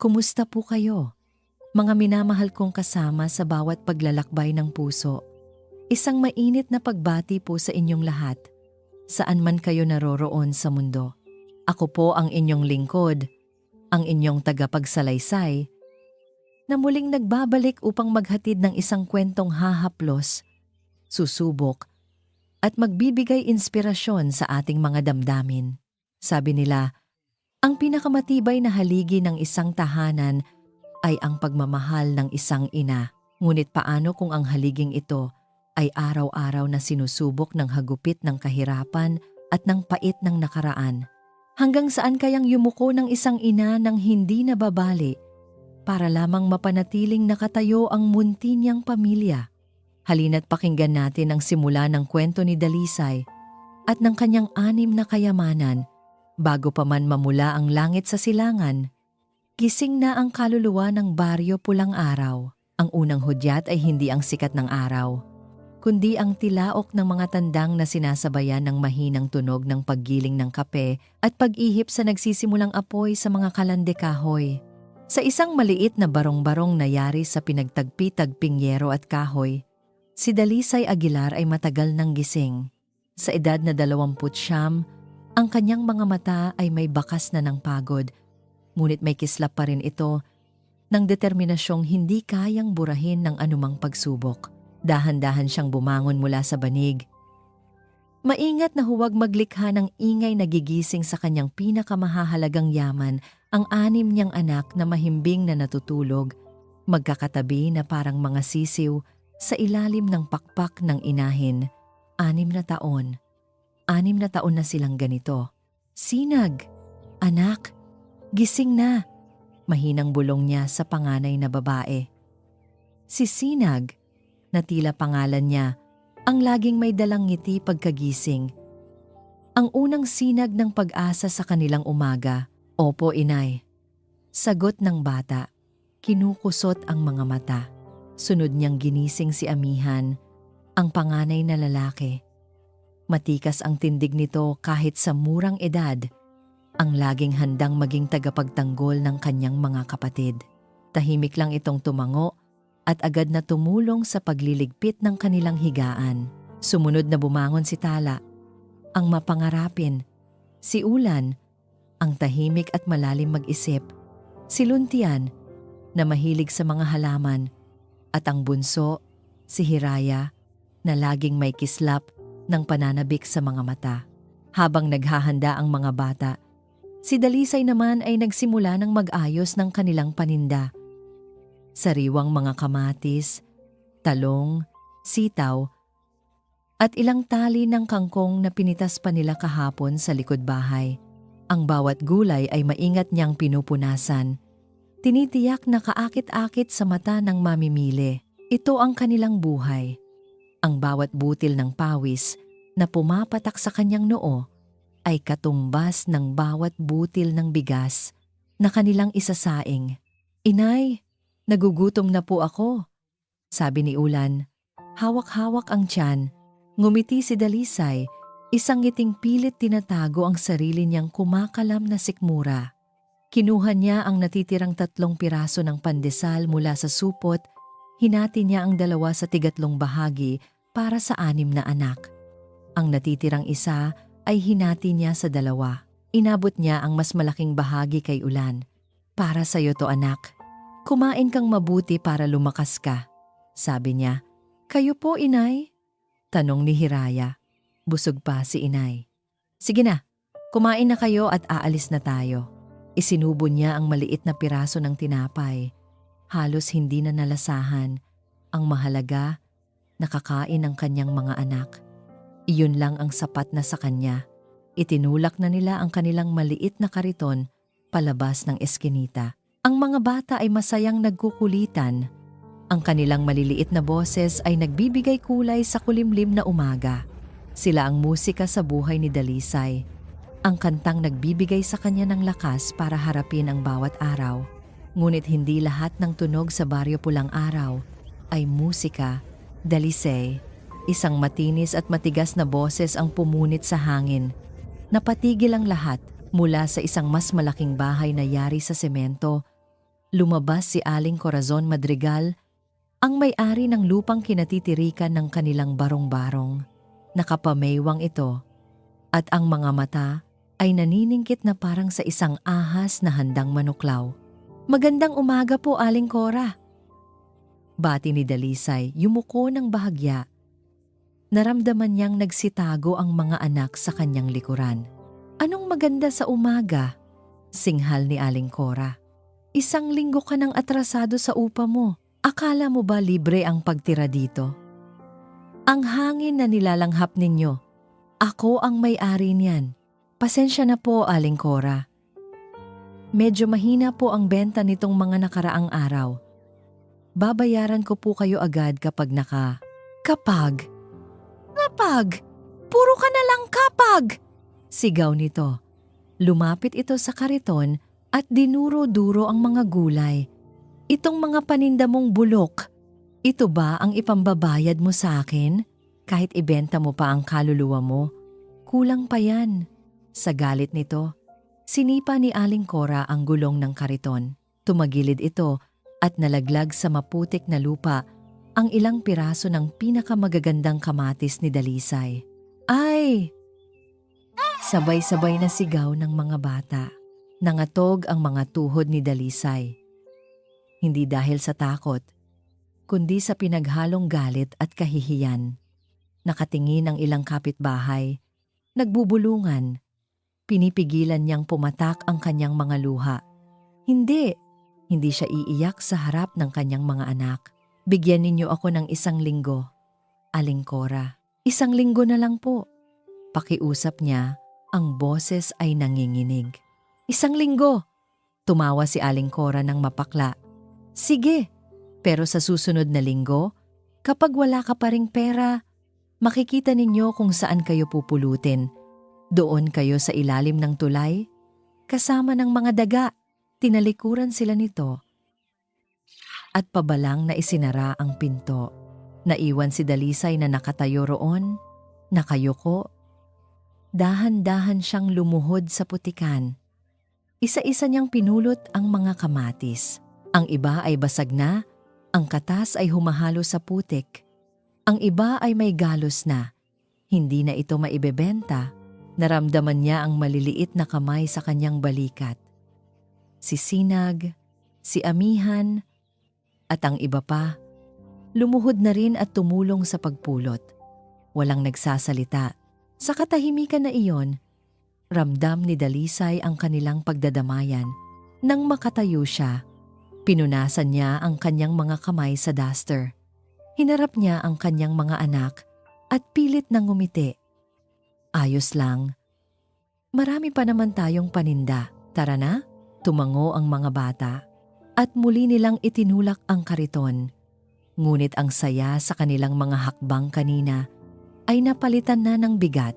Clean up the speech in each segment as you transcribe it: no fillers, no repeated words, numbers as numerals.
Kumusta po kayo? Mga minamahal kong kasama sa bawat paglalakbay ng puso. Isang mainit na pagbati po sa inyong lahat, saan man kayo naroroon sa mundo. Ako po ang inyong lingkod, ang inyong tagapagsalaysay, na muling nagbabalik upang maghatid ng isang kwentong hahaplos, susubok, at magbibigay inspirasyon sa ating mga damdamin. Sabi nila, ang pinakamatibay na haligi ng isang tahanan ay ang pagmamahal ng isang ina. Ngunit paano kung ang haliging ito ay araw-araw na sinusubok ng hagupit ng kahirapan at ng pait ng nakaraan? Hanggang saan kayang yumuko ng isang ina ng hindi nababali para lamang mapanatiling nakatayo ang munti niyang pamilya? Halina't pakinggan natin ang simula ng kwento ni Dalisay at ng kanyang 6 na kayamanan. Bago pa man mamula ang langit sa silangan, gising na ang kaluluwa ng baryo Pulang Araw. Ang unang hudyat ay hindi ang sikat ng araw, kundi ang tilaok ng mga tandang na sinasabayan ng mahinang tunog ng paggiling ng kape at pag-ihip sa nagsisimulang apoy sa mga kalande-kahoy. Sa isang maliit na barong-barong na yari sa pinagtagpi-tagping yero at kahoy, si Dalisay Aguilar ay matagal nang gising. Sa edad na 29, ang kanyang mga mata ay may bakas na ng pagod, ngunit may kislap pa rin ito ng determinasyong hindi kayang burahin ng anumang pagsubok. Dahan-dahan siyang bumangon mula sa banig. Maingat na huwag maglikha ng ingay na gigising sa kanyang pinakamahahalagang yaman, ang 6 niyang anak na mahimbing na natutulog, magkakatabi na parang mga sisiw sa ilalim ng pakpak ng inahin. 6 na taon. 6 na taon na silang ganito. Sinag, anak, gising na, mahinang bulong niya sa panganay na babae. Si Sinag, na tila pangalan niya, ang laging may dalang ngiti pagkagising. Ang unang sinag ng pag-asa sa kanilang umaga. Opo, inay. Sagot ng bata. Kinukusot ang mga mata. Sunod niyang ginising si Amihan, ang panganay na lalaki. Matikas ang tindig nito kahit sa murang edad, ang laging handang maging tagapagtanggol ng kanyang mga kapatid. Tahimik lang itong tumango at agad na tumulong sa pagliligpit ng kanilang higaan. Sumunod na bumangon si Tala, ang mapangarapin. Si Ulan, ang tahimik at malalim mag-isip. Si Luntian, na mahilig sa mga halaman. At ang bunso, si Hiraya, na laging may kislap ng pananabik sa mga mata. Habang naghahanda ang mga bata, si Dalisay naman ay nagsimula ng mag-ayos ng kanilang paninda. Sariwang mga kamatis, talong, sitaw, at ilang tali ng kangkong na pinitas pa nila kahapon sa likod bahay. Ang bawat gulay ay maingat niyang pinupunasan. Tinitiyak na kaakit-akit sa mata ng mamimili. Ito ang kanilang buhay. Ang bawat butil ng pawis na pumapatak sa kanyang noo ay katumbas ng bawat butil ng bigas na kanilang isasaing. Inay, nagugutom na po ako, sabi ni Ulan. Hawak-hawak ang tiyan. Ngumiti si Dalisay, isang ngiting pilit tinatago ang sarili niyang kumakalam na sikmura. Kinuha niya ang natitirang 3 piraso ng pandesal mula sa supot, hinati niya ang 2 sa 3 bahagi para sa 6 na anak. Ang natitirang isa ay hinati niya sa 2. Inabot niya ang mas malaking bahagi kay Ulan. Para sa'yo to, anak. Kumain kang mabuti para lumakas ka, sabi niya. Kayo po, inay? Tanong ni Hiraya. Busog pa si inay. Sige na, kumain na kayo at aalis na tayo. Isinubo niya ang maliit na piraso ng tinapay. Halos hindi na nalasahan. Ang mahalaga, nakakain ang kanyang mga anak. Iyon lang ang sapat na sa kanya. Itinulak na nila ang kanilang maliit na kariton palabas ng eskinita. Ang mga bata ay masayang nagkukulitan. Ang kanilang maliliit na boses ay nagbibigay kulay sa kulimlim na umaga. Sila ang musika sa buhay ni Dalisay. Ang kantang nagbibigay sa kanya ng lakas para harapin ang bawat araw. Ngunit hindi lahat ng tunog sa baryo Pulang Araw ay musika. Dalisay, isang matinis at matigas na boses ang pumunit sa hangin. Napatigil ang lahat mula sa isang mas malaking bahay na yari sa semento Lumabas si Aling Corazon Madrigal, ang may-ari ng lupang kinatitirikan ng kanilang barong-barong. Nakapameywang ito at ang mga mata ay naniningkit na parang sa isang ahas na handang manuklaw. "Magandang umaga po, Aling Cora." Bati ni Dalisay, yumuko ng bahagya. Naramdaman niyang nagsitago ang mga anak sa kanyang likuran. "Anong maganda sa umaga?" Singhal ni Aling Cora. "Isang linggo ka nang atrasado sa upa mo. Akala mo ba libre ang pagtira dito? Ang hangin na nilalanghap ninyo, ako ang may-ari niyan. Pasensya na po, Aling Cora. Medyo mahina po ang benta nitong mga nakaraang araw. Babayaran ko po kayo agad kapag Kapag? Puro ka na lang kapag! Sigaw nito. Lumapit ito sa kariton at dinuro-duro ang mga gulay. "Itong mga paninda mong bulok, ito ba ang ipambabayad mo sa akin? Kahit ibenta mo pa ang kaluluwa mo, kulang pa yan." Sa galit nito, sinipa ni Aling Cora ang gulong ng kariton. Tumagilid ito at nalaglag sa maputik na lupa ang ilang piraso ng pinakamagagandang kamatis ni Dalisay. "Ay!" Sabay-sabay na sigaw ng mga bata. Nangatog ang mga tuhod ni Dalisay. Hindi dahil sa takot, kundi sa pinaghalong galit at kahihiyan. Nakatingin ang ilang kapitbahay, nagbubulungan. Pinipigilan niyang pumatak ang kanyang mga luha. Hindi siya iiyak sa harap ng kanyang mga anak. "Bigyan ninyo ako ng 1 linggo, Aling Cora. 1 linggo na lang po." Pakiusap niya, ang boses ay nanginginig. 1 linggo! Tumawa si Aling Cora ng mapakla. "Sige, pero sa susunod na linggo, kapag wala ka pa ring pera, makikita ninyo kung saan kayo pupulutin. Doon kayo sa ilalim ng tulay, kasama ng mga daga." Tinalikuran sila nito at pabalang na isinara ang pinto. Naiwan si Dalisay na nakatayo roon, nakayuko. Dahan-dahan siyang lumuhod sa putikan. Isa-isa niyang pinulot ang mga kamatis. Ang iba ay basag na, ang katas ay humahalo sa putik. Ang iba ay may galos na. Hindi na ito maibebenta. Naramdaman niya ang maliliit na kamay sa kanyang balikat. Si Sinag, si Amihan, at ang iba pa, lumuhod na rin at tumulong sa pagpulot. Walang nagsasalita. Sa katahimikan na iyon, ramdam ni Dalisay ang kanilang pagdadamayan. Nang makatayo siya, pinunasan niya ang kanyang mga kamay sa duster. Hinarap niya ang kanyang mga anak at pilit na ngumiti. "Ayos lang. Marami pa naman tayong paninda. Tara na." Tumango ang mga bata at muli nilang itinulak ang kariton. Ngunit ang saya sa kanilang mga hakbang kanina ay napalitan na ng bigat.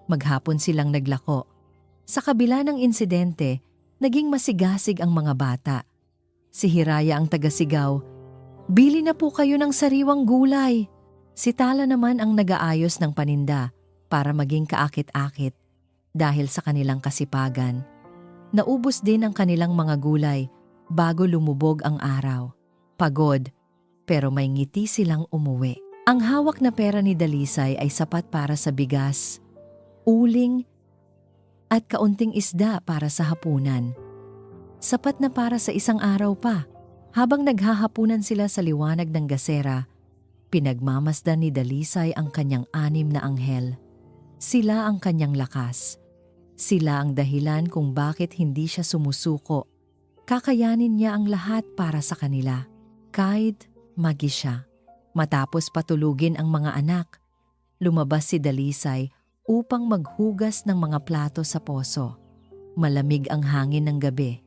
Maghapon silang naglako. Sa kabila ng insidente, naging masigasig ang mga bata. Si Hiraya ang tagasigaw, "Bili na po kayo ng sariwang gulay." Si Tala naman ang nag-aayos ng paninda para maging kaakit-akit dahil sa kanilang kasipagan. Naubos din ang kanilang mga gulay bago lumubog ang araw. Pagod, pero may ngiti silang umuwi. Ang hawak na pera ni Dalisay ay sapat para sa bigas, uling, at kaunting isda para sa hapunan. Sapat na para sa 1 araw pa. Habang naghahapunan sila sa liwanag ng gasera, pinagmamasdan ni Dalisay ang kanyang 6 na anghel. Sila ang kanyang lakas. Sila ang dahilan kung bakit hindi siya sumusuko. Kakayanin niya ang lahat para sa kanila, kahit mag-isa. Matapos patulugin ang mga anak, lumabas si Dalisay upang maghugas ng mga plato sa poso. Malamig ang hangin ng gabi.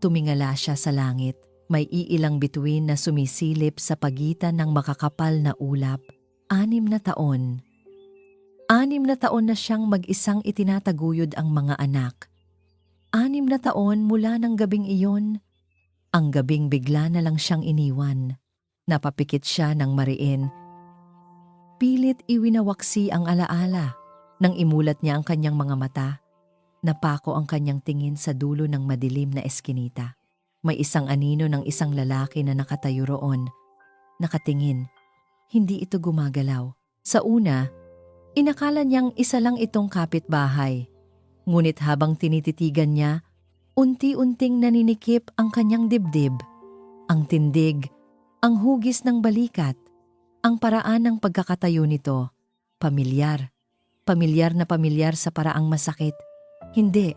Tumingala siya sa langit. May iilang bituin na sumisilip sa pagitan ng makakapal na ulap. 6 na taon. 6 na taon na siyang mag-isang itinataguyod ang mga anak. 6 na taon mula ng gabing iyon. Ang gabing bigla na lang siyang iniwan. Napapikit siya ng mariin. Pilit iwinawaksi ang alaala. Nang imulat niya ang kanyang mga mata, napako ang kanyang tingin sa dulo ng madilim na eskinita. May isang anino ng isang lalaki na nakatayo roon. Nakatingin. Hindi ito gumagalaw. Sa una, inakala niyang isa lang itong kapitbahay. Ngunit habang tinititigan niya, unti-unting naninikip ang kanyang dibdib. Ang tindig, ang hugis ng balikat, ang paraan ng pagkakatayo nito. Pamilyar. Pamilyar na pamilyar sa paraang masakit. Hindi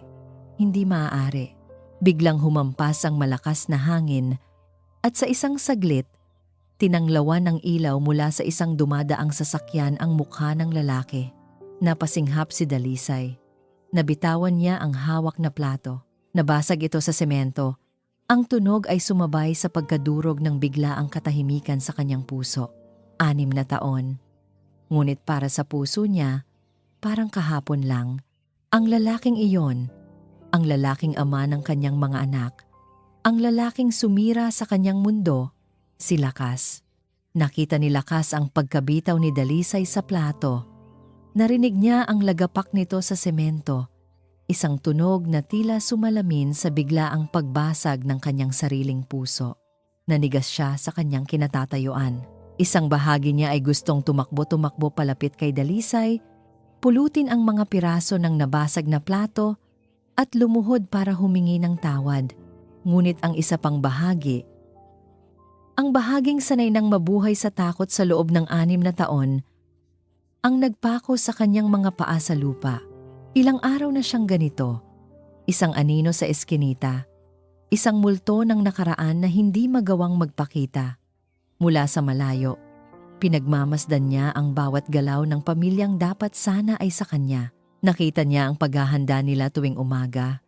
maaari. Biglang humampas ang malakas na hangin at sa isang saglit, tinanglawan ng ilaw mula sa isang dumadaang sasakyan ang mukha ng lalaki. Napasinghap si Dalisay. Nabitawan niya ang hawak na plato. Nabasag ito sa semento. Ang tunog ay sumabay sa pagkadurog ng biglaang katahimikan sa kanyang puso. 6 na taon. Ngunit para sa puso niya, parang kahapon lang. Ang lalaking iyon, ang lalaking ama ng kanyang mga anak, ang lalaking sumira sa kanyang mundo, si Lakas. Nakita ni Lakas ang pagkabitaw ni Dalisay sa plato. Narinig niya ang lagapak nito sa semento, isang tunog na tila sumalamin sa biglaang pagbasag ng kanyang sariling puso. Nanigas siya sa kanyang kinatatayuan. Isang bahagi niya ay gustong tumakbo palapit kay Dalisay, pulutin ang mga piraso ng nabasag na plato at lumuhod para humingi ng tawad. Ngunit ang isa pang bahagi, ang bahaging sanay nang mabuhay sa takot sa loob ng 6 na taon, ang nagpako sa kanyang mga paa sa lupa. Ilang araw na siyang ganito, isang anino sa eskinita, isang multo ng nakaraan na hindi magawang magpakita. Mula sa malayo, pinagmamasdan niya ang bawat galaw ng pamilyang dapat sana ay sa kanya. Nakita niya ang paghahanda nila tuwing umaga.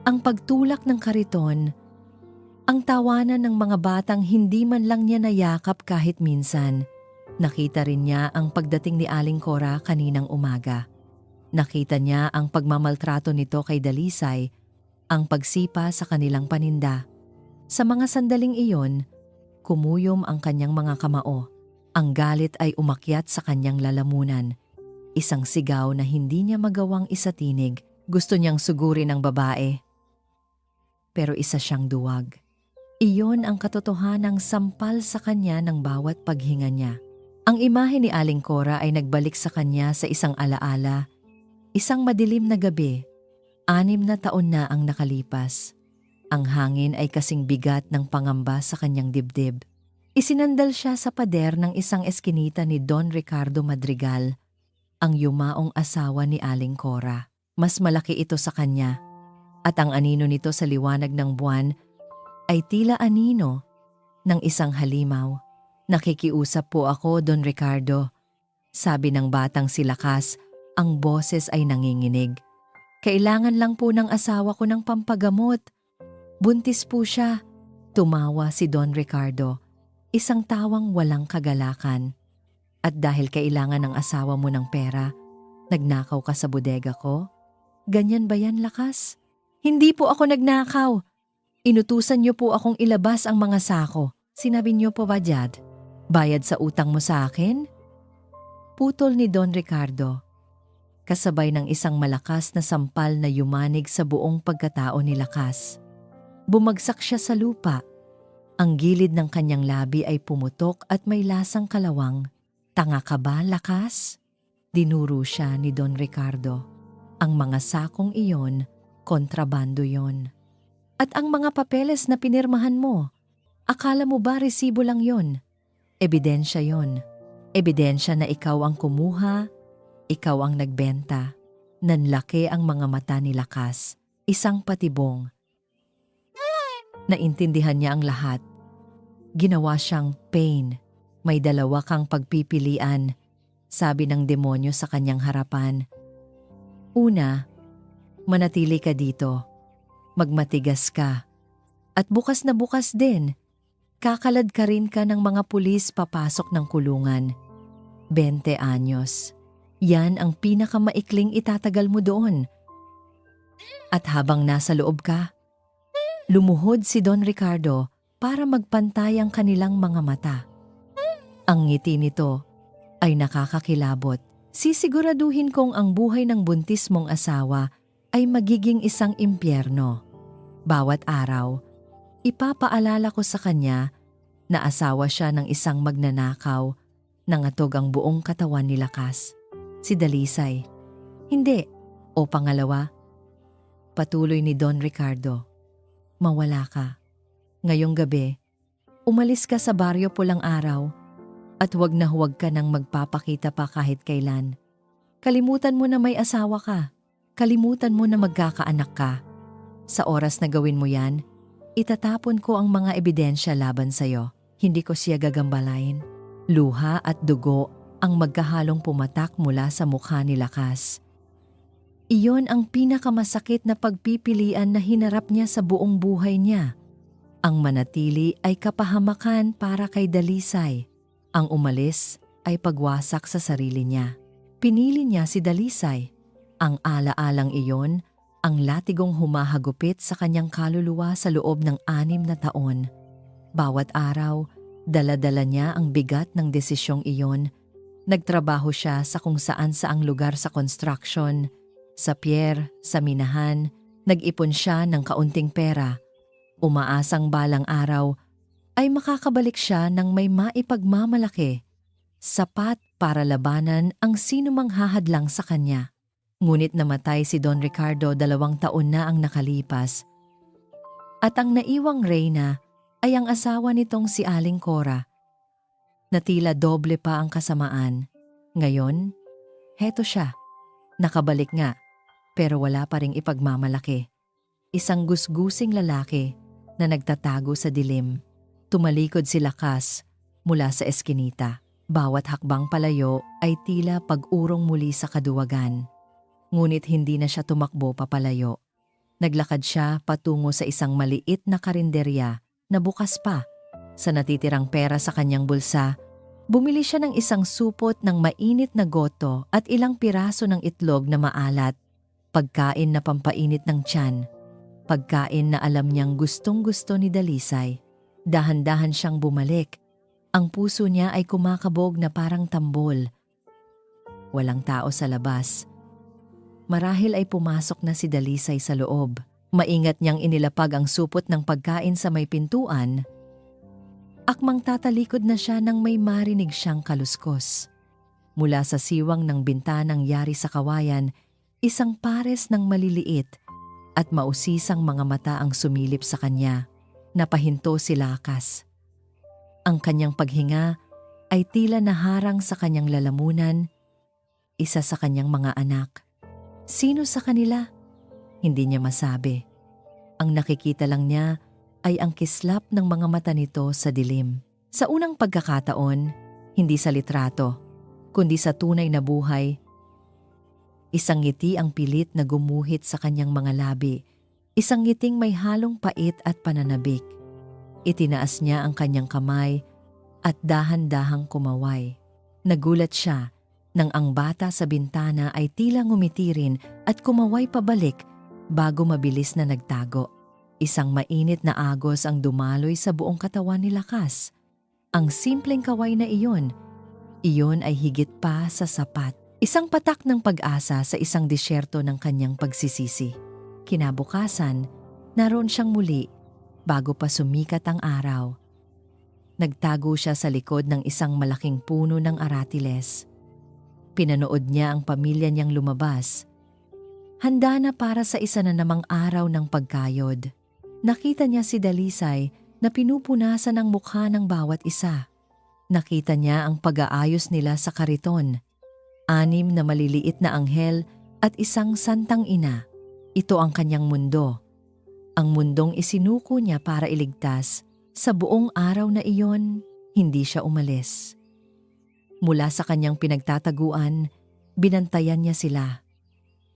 Ang pagtulak ng kariton, ang tawanan ng mga batang hindi man lang niya nayakap kahit minsan. Nakita rin niya ang pagdating ni Aling Cora kaninang umaga. Nakita niya ang pagmamaltrato nito kay Dalisay, ang pagsipa sa kanilang paninda. Sa mga sandaling iyon, kumuyom ang kanyang mga kamao. Ang galit ay umakyat sa kanyang lalamunan. Isang sigaw na hindi niya magawang isatinig. Gusto niyang sugurin ang babae. Pero isa siyang duwag. Iyon ang katotohanang sampal sa kanya ng bawat paghinga niya. Ang imahe ni Aling Cora ay nagbalik sa kanya sa isang alaala. Isang madilim na gabi. 6 na taon na ang nakalipas. Ang hangin ay kasing bigat ng pangamba sa kanyang dibdib. Isinandal siya sa pader ng isang eskinita ni Don Ricardo Madrigal, ang yumaong asawa ni Aling Cora. Mas malaki ito sa kanya, at ang anino nito sa liwanag ng buwan ay tila anino ng isang halimaw. Nakikiusap po ako, Don Ricardo. Sabi ng batang si Lakas, ang boses ay nanginginig. Kailangan lang po ng asawa ko ng pampagamot. Buntis po siya. Tumawa si Don Ricardo, isang tawang walang kagalakan. At dahil kailangan ng asawa mo ng pera, nagnakaw ka sa bodega ko? Ganyan ba yan, Lakas? Hindi po ako nagnakaw. Inutusan niyo po akong ilabas ang mga sako. Sinabi niyo po ba, Jad? Bayad sa utang mo sa akin? Putol ni Don Ricardo, kasabay ng isang malakas na sampal na yumanig sa buong pagkatao ni Lakas. Bumagsak siya sa lupa. Ang gilid ng kanyang labi ay pumutok at may lasang kalawang. Tanga ka ba, Lakas? Dinuro siya ni Don Ricardo. Ang mga sakong iyon, kontrabando yon. At ang mga papeles na pinirmahan mo, akala mo ba resibo lang yon? Ebidensya yon. Ebidensya na ikaw ang kumuha, ikaw ang nagbenta. Nanlaki ang mga mata ni Lakas, isang patibong. Naintindihan niya ang lahat. Ginawa siyang pain. May 2 kang pagpipilian, sabi ng demonyo sa kanyang harapan. Una, manatili ka dito. Magmatigas ka. At bukas na bukas din, kakalad ka rin ka ng mga pulis papasok ng kulungan. 20 anyos. Yan ang pinakamaikling itatagal mo doon. At habang nasa loob ka, lumuhod si Don Ricardo para magpantay ang kanilang mga mata. Ang ngiti nito ay nakakakilabot. Sisiguraduhin kong ang buhay ng buntis mong asawa ay magiging isang impyerno. Bawat araw, Ipapaalala ko sa kanya na asawa siya ng isang magnanakaw. Nangatog ang buong katawan ni Lakas. Si Dalisay. Hindi. O pangalawa, patuloy ni Don Ricardo. Mawala ka. Ngayong gabi, umalis ka sa baryo Pulang Araw at huwag na huwag ka nang magpapakita pa kahit kailan. Kalimutan mo na may asawa ka. Kalimutan mo na magkakaanak ka. Sa oras na gawin mo yan, itatapon ko ang mga ebidensya laban sa'yo. Hindi ko siya gagambalain. Luha at dugo ang magkahalong pumatak mula sa mukha ni Lakas. Iyon ang pinakamasakit na pagpipilian na hinarap niya sa buong buhay niya. Ang manatili ay kapahamakan para kay Dalisay. Ang umalis ay pagwasak sa sarili niya. Pinili niya si Dalisay. Ang alaalang iyon, ang latigong humahagupit sa kanyang kaluluwa sa loob ng 6 na taon. Bawat araw, dala-dala niya ang bigat ng desisyong iyon. Nagtrabaho siya sa kung saan-saang lugar sa construction, sa pier, sa minahan. Nag-ipon siya ng kaunting pera. Umaasang balang araw ay makakabalik siya ng may maipagmamalaki. Sapat para labanan ang sinumang hahadlang sa kanya. Ngunit namatay si Don Ricardo 2 taon na ang nakalipas. At ang naiwang reyna ay ang asawa nitong si Aling Cora, na tila doble pa ang kasamaan. Ngayon, heto siya. Nakabalik nga, pero wala pa ring ipagmamalaki. Isang gusgusing lalaki na nagtatago sa dilim. Tumalikod si Lakas mula sa eskinita. Bawat hakbang palayo ay tila pag-urong muli sa kaduwagan. Ngunit hindi na siya tumakbo papalayo. Naglakad siya patungo sa isang maliit na karinderya na bukas pa. Sa natitirang pera sa kanyang bulsa, bumili siya ng isang supot ng mainit na goto at ilang piraso ng itlog na maalat. Pagkain na pampainit ng tiyan. Pagkain na alam niyang gustong-gusto ni Dalisay. Dahan-dahan siyang bumalik. Ang puso niya ay kumakabog na parang tambol. Walang tao sa labas. Marahil ay pumasok na si Dalisay sa loob. Maingat niyang inilapag ang supot ng pagkain sa may pintuan. Akmang tatalikod na siya nang may marinig siyang kaluskos. Mula sa siwang ng bintanang yari sa kawayan, isang pares ng maliliit at mausisang mga mata ang sumilip sa kanya. Napahinto si Lakas. Ang kanyang paghinga ay tila naharang sa kanyang lalamunan, isa sa kanyang mga anak. Sino sa kanila? Hindi niya masabi. Ang nakikita lang niya ay ang kislap ng mga mata nito sa dilim. Sa unang pagkakataon, hindi sa litrato, kundi sa tunay na buhay. Isang ngiti ang pilit na gumuhit sa kanyang mga labi. Isang ngiting may halong pait at pananabik. Itinaas niya ang kanyang kamay at dahan-dahang kumaway. Nagulat siya nang ang bata sa bintana ay tila ngumiti rin at kumaway pabalik bago mabilis na nagtago. Isang mainit na agos ang dumaloy sa buong katawan ni Lakas. Ang simpleng kaway na iyon ay higit pa sa sapat. Isang patak ng pag-asa sa isang disyerto ng kanyang pagsisisi. Kinabukasan, naroon siyang muli bago pa sumikat ang araw. Nagtago siya sa likod ng isang malaking puno ng aratiles. Pinanood niya ang pamilya niyang lumabas. Handa na para sa isa na namang araw ng pagkayod. Nakita niya si Dalisay na pinupunasan ang mukha ng bawat isa. Nakita niya ang pag-aayos nila sa kariton. 6 na maliliit na anghel at isang santang ina. Ito ang kanyang mundo. Ang mundong isinuko niya para iligtas. Sa buong araw na iyon, hindi siya umalis. Mula sa kanyang pinagtataguan, binantayan niya sila.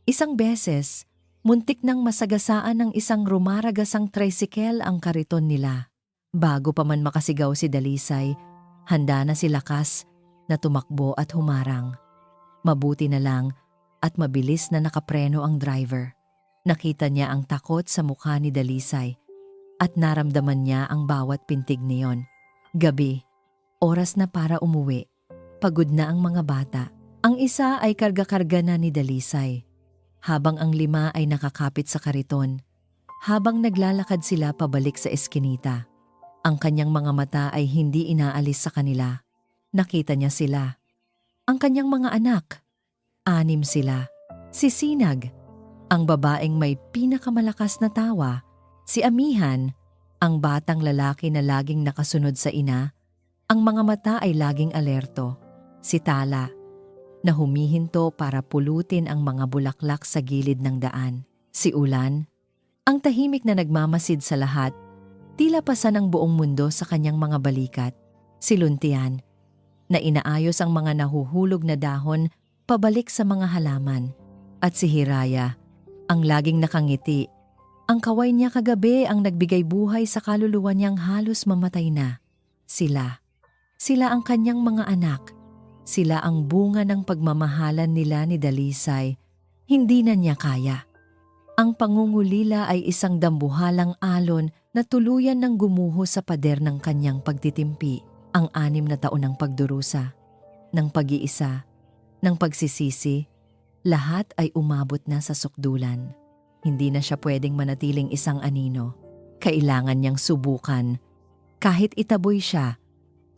Isang beses, muntik nang masagasaan ng isang rumaragasang tricycle ang kariton nila. Bago pa man makasigaw si Dalisay, handa na si Lakas na tumakbo at humarang. Mabuti na lang at mabilis na nakapreno ang driver. Nakita niya ang takot sa mukha ni Dalisay at naramdaman niya ang bawat pintig niyon. Gabi, oras na para umuwi. Pagod na ang mga bata. Ang isa ay karga-karga na ni Dalisay, habang ang 5 ay nakakapit sa kariton. Habang naglalakad sila pabalik sa eskinita, ang kanyang mga mata ay hindi inaalis sa kanila. Nakita niya sila. Ang kanyang mga anak. 6 sila. Si Sinag, ang babaeng may pinakamalakas na tawa. Si Amihan, ang batang lalaki na laging nakasunod sa ina. Ang mga mata ay laging alerto. Si Tala, na humihinto para pulutin ang mga bulaklak sa gilid ng daan. Si Ulan, ang tahimik na nagmamasid sa lahat, tila pasan ang buong mundo sa kanyang mga balikat. Si Luntian, na inaayos ang mga nahuhulog na dahon pabalik sa mga halaman. At si Hiraya, ang laging nakangiti. Ang kaway niya kagabi ang nagbigay buhay sa kaluluwa niyang halos mamatay na. Sila ang kanyang mga anak. Sila ang bunga ng pagmamahalan nila ni Dalisay. Hindi na niya kaya. Ang pangungulila ay isang dambuhalang alon na tuluyan ng gumuho sa pader ng kanyang pagtitimpi. Ang 6 na taon ng pagdurusa, ng pag-iisa, ng pagsisisi, lahat ay umabot na sa sukdulan. Hindi na siya pwedeng manatiling isang anino. Kailangan niyang subukan. Kahit itaboy siya,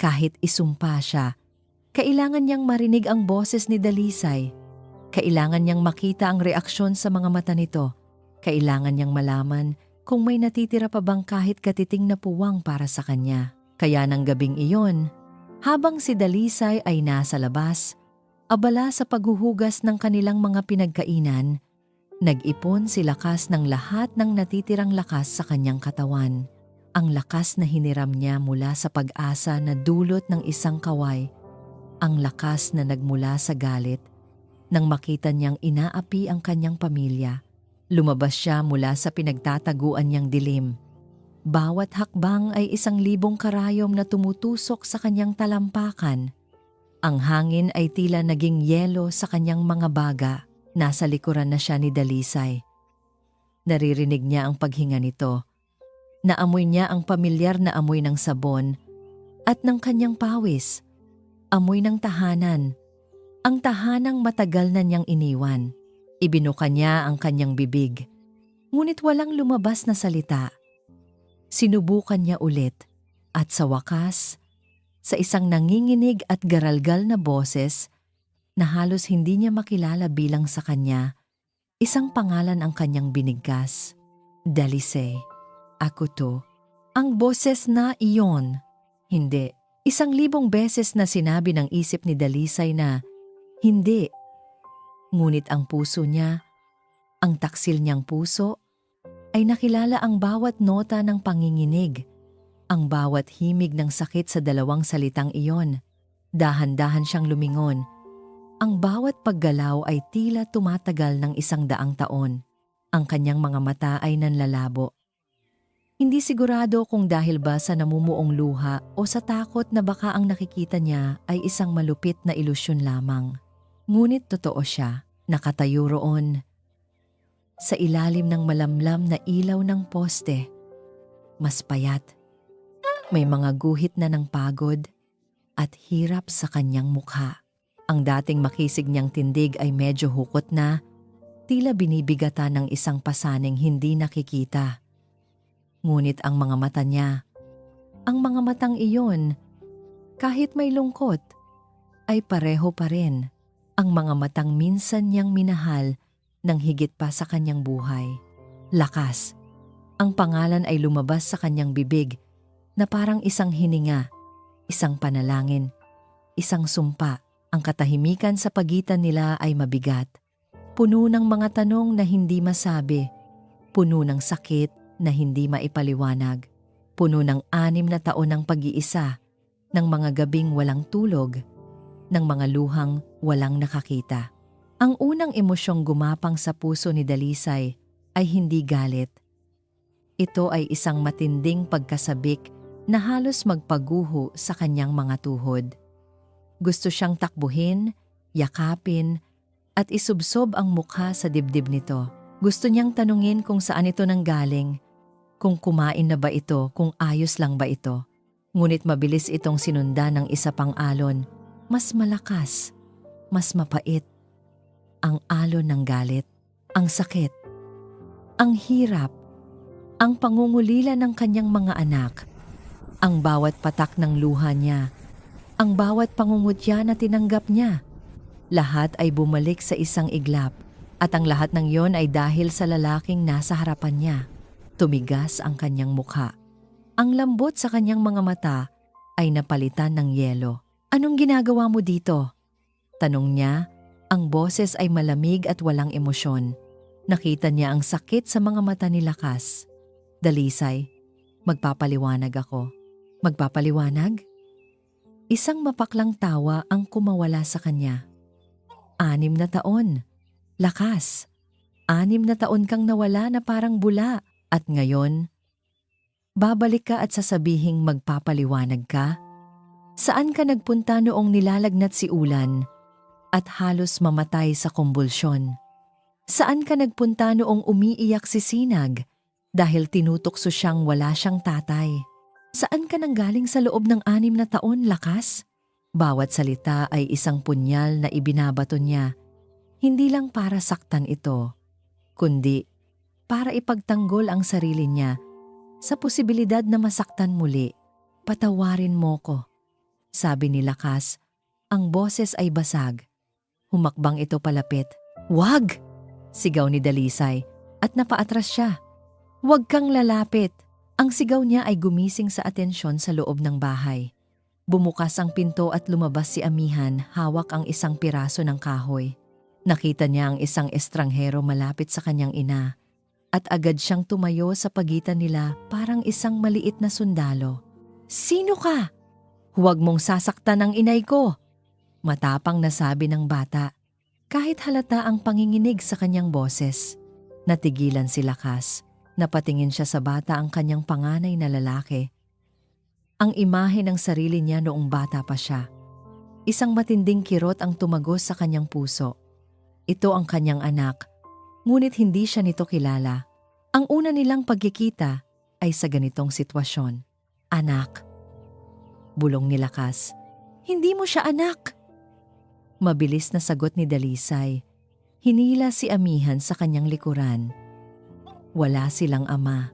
kahit isumpa siya, kailangan niyang marinig ang boses ni Dalisay. Kailangan niyang makita ang reaksyon sa mga mata nito. Kailangan niyang malaman kung may natitira pa bang kahit katiting na puwang para sa kanya. Kaya ng gabing iyon, habang si Dalisay ay nasa labas, abala sa paghuhugas ng kanilang mga pinagkainan, nag-ipon si Lakas ng lahat ng natitirang lakas sa kanyang katawan. Ang lakas na hiniram niya mula sa pag-asa na dulot ng isang kaway. Ang lakas na nagmula sa galit nang makita niyang inaapi ang kanyang pamilya. Lumabas siya mula sa pinagtataguan niyang dilim. Bawat hakbang ay 1,000 karayom na tumutusok sa kanyang talampakan. Ang hangin ay tila naging yelo sa kanyang mga baga. Nasa likuran na siya ni Dalisay. Naririnig niya ang paghinga nito. Naamoy niya ang pamilyar na amoy ng sabon at ng kanyang pawis. Amoy ng tahanan. Ang tahanang matagal na niyang iniwan. Ibinuka niya ang kanyang bibig, ngunit walang lumabas na salita. Sinubukan niya ulit, at sa wakas, sa isang nanginginig at garalgal na boses na halos hindi niya makilala bilang sa kanya, isang pangalan ang kanyang binigkas. Dalisay. Ako to. Ang boses na iyon. Hindi. 1,000 beses na sinabi ng isip ni Dalisay na hindi. Ngunit ang puso niya, ang taksil niyang puso, ay nakilala ang bawat nota ng panginginig, ang bawat himig ng sakit sa 2 salitang iyon. Dahan-dahan siyang lumingon. Ang bawat paggalaw ay tila tumatagal ng 100 taon. Ang kanyang mga mata ay nanlalabo. Hindi sigurado kung dahil ba sa namumuong luha o sa takot na baka ang nakikita niya ay isang malupit na ilusyon lamang. Ngunit totoo siya, nakatayo roon. Sa ilalim ng malamlam na ilaw ng poste. Mas payat. May mga guhit na ng pagod at hirap sa kanyang mukha. Ang dating makisig niyang tindig ay medyo hukot na, tila binibigatan ng isang pasaning hindi nakikita. Ngunit ang mga mata niya, ang mga matang iyon, kahit may lungkot, ay pareho pa rin. Ang mga matang minsan niyang minahal nang higit pa sa kanyang buhay. Lakas. Ang pangalan ay lumabas sa kanyang bibig na parang isang hininga, isang panalangin, isang sumpa. Ang katahimikan sa pagitan nila ay mabigat. Puno ng mga tanong na hindi masabi. Puno ng sakit na hindi maipaliwanag. Puno ng 6 na taon ng pag-iisa, ng mga gabing walang tulog, ng mga luhang walang nakakita. Ang unang emosyong gumapang sa puso ni Dalisay ay hindi galit. Ito ay isang matinding pagkasabik na halos magpaguho sa kanyang mga tuhod. Gusto siyang takbuhin, yakapin, at isubsob ang mukha sa dibdib nito. Gusto niyang tanungin kung saan ito nanggaling, kung kumain na ba ito, kung ayos lang ba ito. Ngunit mabilis itong sinundan ng isa pang alon, mas malakas, mas mapait. Ang alon ng galit, ang sakit, ang hirap, ang pangungulila ng kanyang mga anak, ang bawat patak ng luha niya, ang bawat pangungutya na tinanggap niya. Lahat ay bumalik sa isang iglap, at ang lahat ng yon ay dahil sa lalaking nasa harapan niya. Tumigas ang kanyang mukha. Ang lambot sa kanyang mga mata ay napalitan ng yelo. "Anong ginagawa mo dito?" tanong niya. Ang boses ay malamig at walang emosyon. Nakita niya ang sakit sa mga mata ni Lakas. "Dalisay, magpapaliwanag ako." "Magpapaliwanag?" Isang mapaklang tawa ang kumawala sa kanya. 6 na taon. Lakas, 6 na taon kang nawala na parang bula. At ngayon, babalik ka at sasabihing magpapaliwanag ka? Saan ka nagpunta noong nilalagnat si Ulan at halos mamatay sa kumbulsyon? Saan ka nagpunta noong umiiyak si Sinag dahil tinutokso siyang wala siyang tatay? Saan ka nanggaling sa loob ng 6 na taon, Lakas? Bawat salita ay isang punyal na ibinabato niya. Hindi lang para saktan ito, kundi para ipagtanggol ang sarili niya sa posibilidad na masaktan muli. "Patawarin mo ko," sabi ni Lakas. Ang boses ay basag. Humakbang ito palapit. "Wag!" sigaw ni Dalisay at napaatras siya. "Wag kang lalapit!" Ang sigaw niya ay gumising sa atensyon sa loob ng bahay. Bumukas ang pinto at lumabas si Amihan, hawak ang isang piraso ng kahoy. Nakita niya ang isang estranghero malapit sa kanyang ina at agad siyang tumayo sa pagitan nila parang isang maliit na sundalo. "Sino ka? Huwag mong sasaktan ang inay ko!" matapang na sabi ng bata. Kahit halata ang panginginig sa kanyang boses, natigilan si Lakas. Napatingin siya sa bata, ang kanyang panganay na lalaki. Ang imahe ng sarili niya noong bata pa siya. Isang matinding kirot ang tumagos sa kanyang puso. Ito ang kanyang anak, ngunit hindi siya nito kilala. Ang una nilang pagkikita ay sa ganitong sitwasyon. "Anak," bulong ni Lakas. "Hindi mo siya anak." Mabilis na sagot ni Dalisay. Hinila si Amihan sa kanyang likuran. Wala silang ama.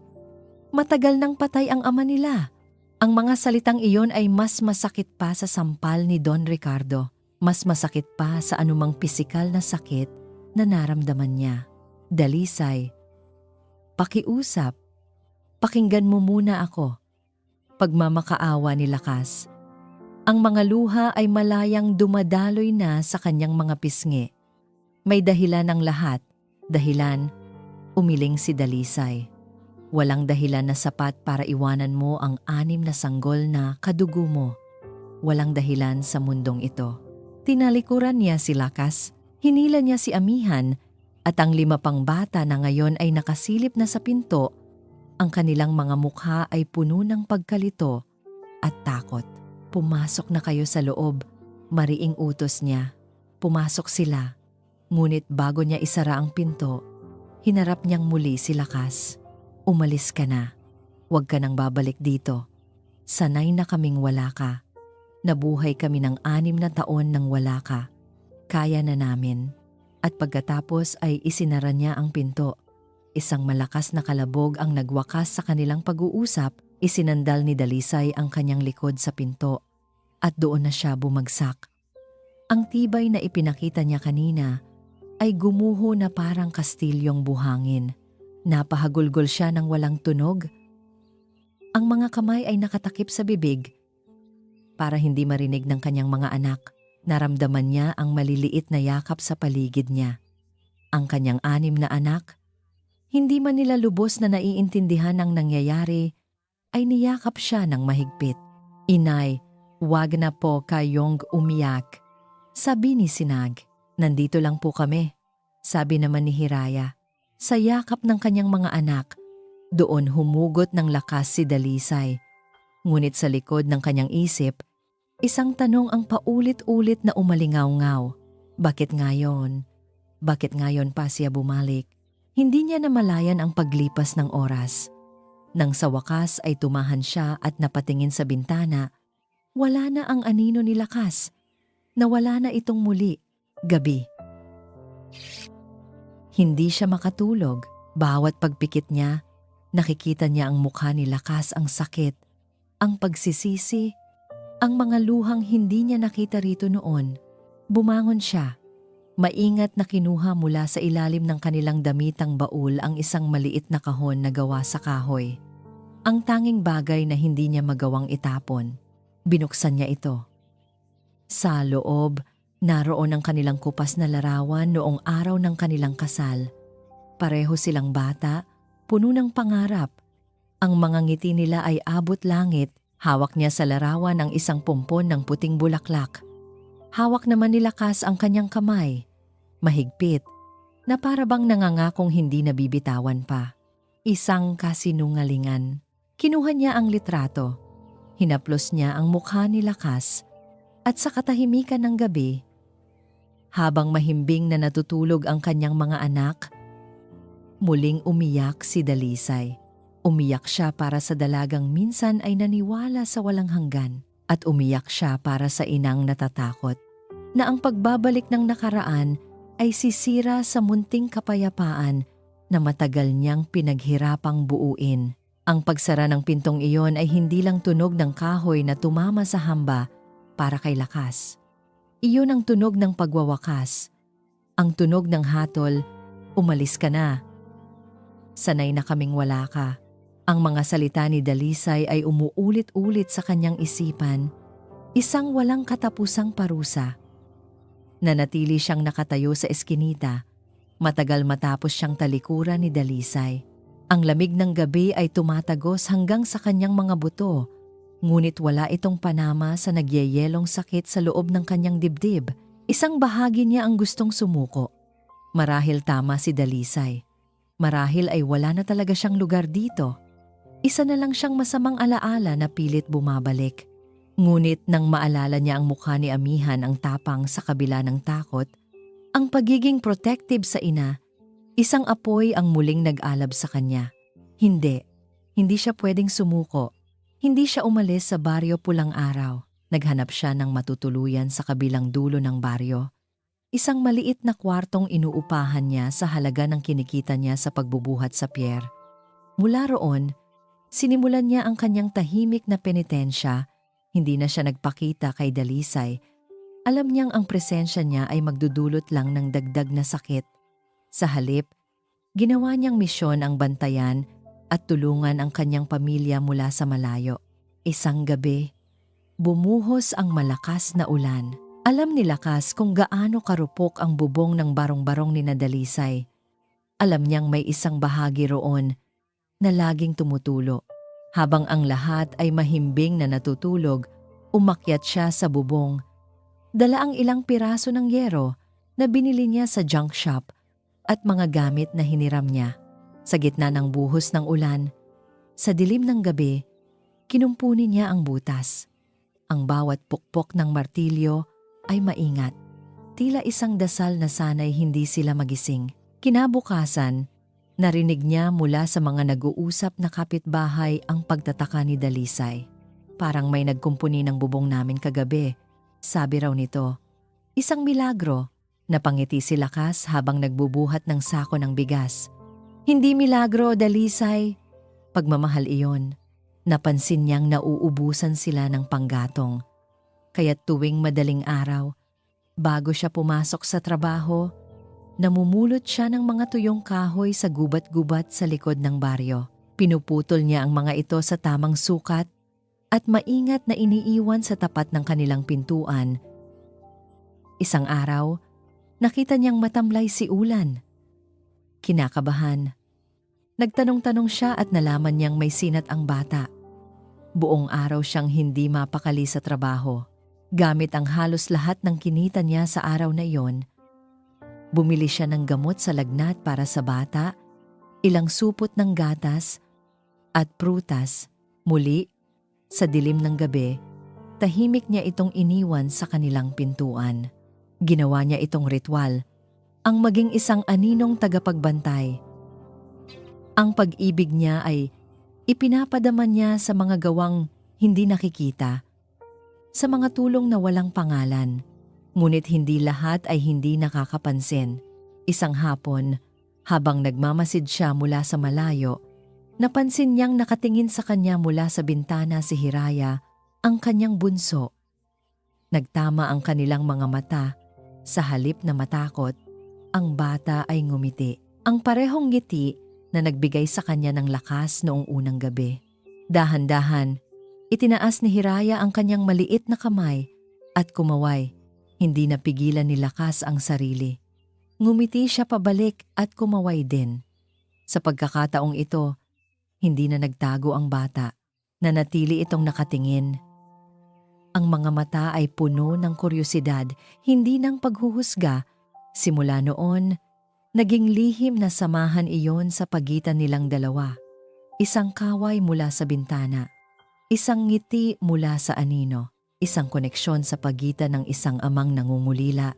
Matagal nang patay ang ama nila. Ang mga salitang iyon ay mas masakit pa sa sampal ni Don Ricardo. Mas masakit pa sa anumang pisikal na sakit na naramdaman niya. "Dalisay, pakiusap. Pakinggan mo muna ako." Pagmamakaawa ni Lakas. Ang mga luha ay malayang dumadaloy na sa kanyang mga pisngi. May dahilan ang lahat. Dahilan, umiling si Dalisay. "Walang dahilan na sapat para iwanan mo ang 6 na sanggol na kadugo mo. Walang dahilan sa mundong ito." Tinalikuran niya si Lakas, hinila niya si Amihan, at ang 5 pang bata na ngayon ay nakasilip na sa pinto. Ang kanilang mga mukha ay puno ng pagkalito at takot. "Pumasok na kayo sa loob," mariing utos niya. Pumasok sila, ngunit bago niya isara ang pinto, hinarap niyang muli si Lakas. "Umalis ka na. Huwag ka nang babalik dito. Sanay na kaming wala ka. Nabuhay kami ng 6 na taon nang wala ka. Kaya na namin." At pagkatapos ay isinara niya ang pinto. Isang malakas na kalabog ang nagwakas sa kanilang pag-uusap. Isinandal ni Dalisay ang kanyang likod sa pinto at doon na siya bumagsak. Ang tibay na ipinakita niya kanina ay gumuho na parang kastilyong buhangin. Napahagulgol siya ng walang tunog. Ang mga kamay ay nakatakip sa bibig para hindi marinig ng kanyang mga anak. Naramdaman niya ang maliliit na yakap sa paligid niya. Ang kanyang 6 na anak, hindi man nila lubos na naiintindihan ang nangyayari, ay niyakap siya ng mahigpit. "Inay, wag na po kayong umiyak," sabi ni Sinag. "Nandito lang po kami," sabi naman ni Hiraya. Sa yakap ng kanyang mga anak, doon humugot ng lakas si Dalisay. Ngunit sa likod ng kanyang isip, isang tanong ang paulit-ulit na umalingaw-ngaw. Bakit ngayon? Bakit ngayon pa siya bumalik? Hindi niya namalayan ang paglipas ng oras. Nang sa wakas ay tumahan siya at napatingin sa bintana, wala na ang anino ni Lakas. Nawala na itong muli. Gabi. Hindi siya makatulog. Bawat pagpikit niya, Nakikita niya ang mukha ni Lakas, ang sakit, ang pagsisisi, ang mga luhang hindi niya nakita rito noon. Bumangon siya. Maingat na kinuha mula sa ilalim ng kanilang damitang baul ang isang maliit na kahon na gawa sa kahoy. Ang tanging bagay na hindi niya magawang itapon. Binuksan niya ito. Sa loob, naroon ang kanilang kupas na larawan noong araw ng kanilang kasal. Pareho silang bata, puno ng pangarap. Ang mga ngiti nila ay abot langit. Hawak niya sa larawan ang isang pompon ng puting bulaklak. Hawak naman ni Lakas ang kanyang kamay. Mahigpit, na para bang nangangakong hindi nabibitawan pa. Isang kasinungalingan. Kinuha niya ang litrato. Hinaplos niya ang mukha ni Lakas. At sa katahimikan ng gabi, habang mahimbing na natutulog ang kanyang mga anak, muling umiyak si Dalisay. Umiyak siya para sa dalagang minsan ay naniwala sa walang hanggan. At umiyak siya para sa inang natatakot na ang pagbabalik ng nakaraan ay sisira sa munting kapayapaan na matagal niyang pinaghirapang buuin. Ang pagsara ng pintong iyon ay hindi lang tunog ng kahoy na tumama sa hamba para kay Lakas. Iyon ang tunog ng pagwawakas. Ang tunog ng hatol, umalis ka na. Sanay na kaming wala ka. Ang mga salita ni Dalisay ay umuulit-ulit sa kanyang isipan, isang walang katapusang parusa. Nanatili siyang nakatayo sa eskinita, matagal matapos siyang talikuran ni Dalisay. Ang lamig ng gabi ay tumatagos hanggang sa kanyang mga buto, ngunit wala itong panama sa nagyayelong sakit sa loob ng kanyang dibdib. Isang bahagi niya ang gustong sumuko. Marahil tama si Dalisay. Marahil ay wala na talaga siyang lugar dito. Isa na lang siyang masamang alaala na pilit bumabalik. Ngunit nang maalala niya ang mukha ni Amihan, ang tapang sa kabila ng takot, ang pagiging protective sa ina, isang apoy ang muling nag-alab sa kanya. Hindi siya pwedeng sumuko. Hindi siya umalis sa baryo Pulang Araw. Naghanap siya ng matutuluyan sa kabilang dulo ng baryo. Isang maliit na kwartong inuupahan niya sa halaga ng kinikita niya sa pagbubuhat sa pier. Mula roon, sinimulan niya ang kanyang tahimik na penitensya. Hindi na siya nagpakita kay Dalisay. Alam niyang ang presensya niya ay magdudulot lang ng dagdag na sakit. Sa halip, ginawa niyang misyon ang bantayan at tulungan ang kanyang pamilya mula sa malayo. Isang gabi, bumuhos ang malakas na ulan. Alam ni Lakas kung gaano karupok ang bubong ng barong-barong ni Dalisay. Alam niyang may isang bahagi roon na laging tumutulo. Habang ang lahat ay mahimbing na natutulog, umakyat siya sa bubong. Dala ang ilang piraso ng yero na binili niya sa junk shop at mga gamit na hiniram niya. Sa gitna ng buhos ng ulan, sa dilim ng gabi, kinumpuni niya ang butas. Ang bawat pukpok ng martilyo ay maingat. Tila isang dasal na sana'y hindi sila magising. Kinabukasan, narinig niya mula sa mga nag-uusap na kapitbahay ang pagtataka ni Dalisay. Parang may nagkumpuni ng bubong namin kagabi, sabi raw nito. Isang milagro, napangiti si Lakas habang nagbubuhat ng sako ng bigas. Hindi milagro, Dalisay. Pagmamahal iyon. Napansin niyang nauubusan sila ng panggatong. Kaya't tuwing madaling araw, bago siya pumasok sa trabaho, namumulot siya ng mga tuyong kahoy sa gubat-gubat sa likod ng baryo. Pinuputol niya ang mga ito sa tamang sukat at maingat na iniiwan sa tapat ng kanilang pintuan. Isang araw, nakita niyang matamlay si Ulan. Kinakabahan. Nagtanong-tanong siya at nalaman niyang may sinat ang bata. Buong araw siyang hindi mapakali sa trabaho. Gamit ang halos lahat ng kinita niya sa araw na iyon, bumili siya ng gamot sa lagnat para sa bata, ilang supot ng gatas, at prutas. Muli, sa dilim ng gabi, tahimik niya itong iniwan sa kanilang pintuan. Ginawa niya itong ritual, ang maging isang aninong tagapagbantay. Ang pag-ibig niya ay ipinapadama niya sa mga gawang hindi nakikita, sa mga tulong na walang pangalan. Ngunit hindi lahat ay hindi nakakapansin. Isang hapon, habang nagmamasid siya mula sa malayo, Napansin niyang nakatingin sa kanya mula sa bintana si Hiraya, ang kanyang bunso. Nagtama ang kanilang mga mata. Sa halip na matakot, ang bata ay ngumiti. Ang parehong ngiti na nagbigay sa kanya ng lakas noong unang gabi. Dahan-dahan, itinaas ni Hiraya ang kanyang maliit na kamay at kumaway. Hindi napigilan ni Lakas ang sarili. Ngumiti siya pabalik at kumaway din. Sa pagkakataong ito, hindi na nagtago ang bata. Nanatili itong nakatingin. Ang mga mata ay puno ng kuryosidad, hindi ng paghuhusga. Simula noon, naging lihim na samahan iyon sa pagitan nilang dalawa. Isang kaway mula sa bintana, isang ngiti mula sa anino, isang koneksyon sa pagitan ng isang amang nangungulila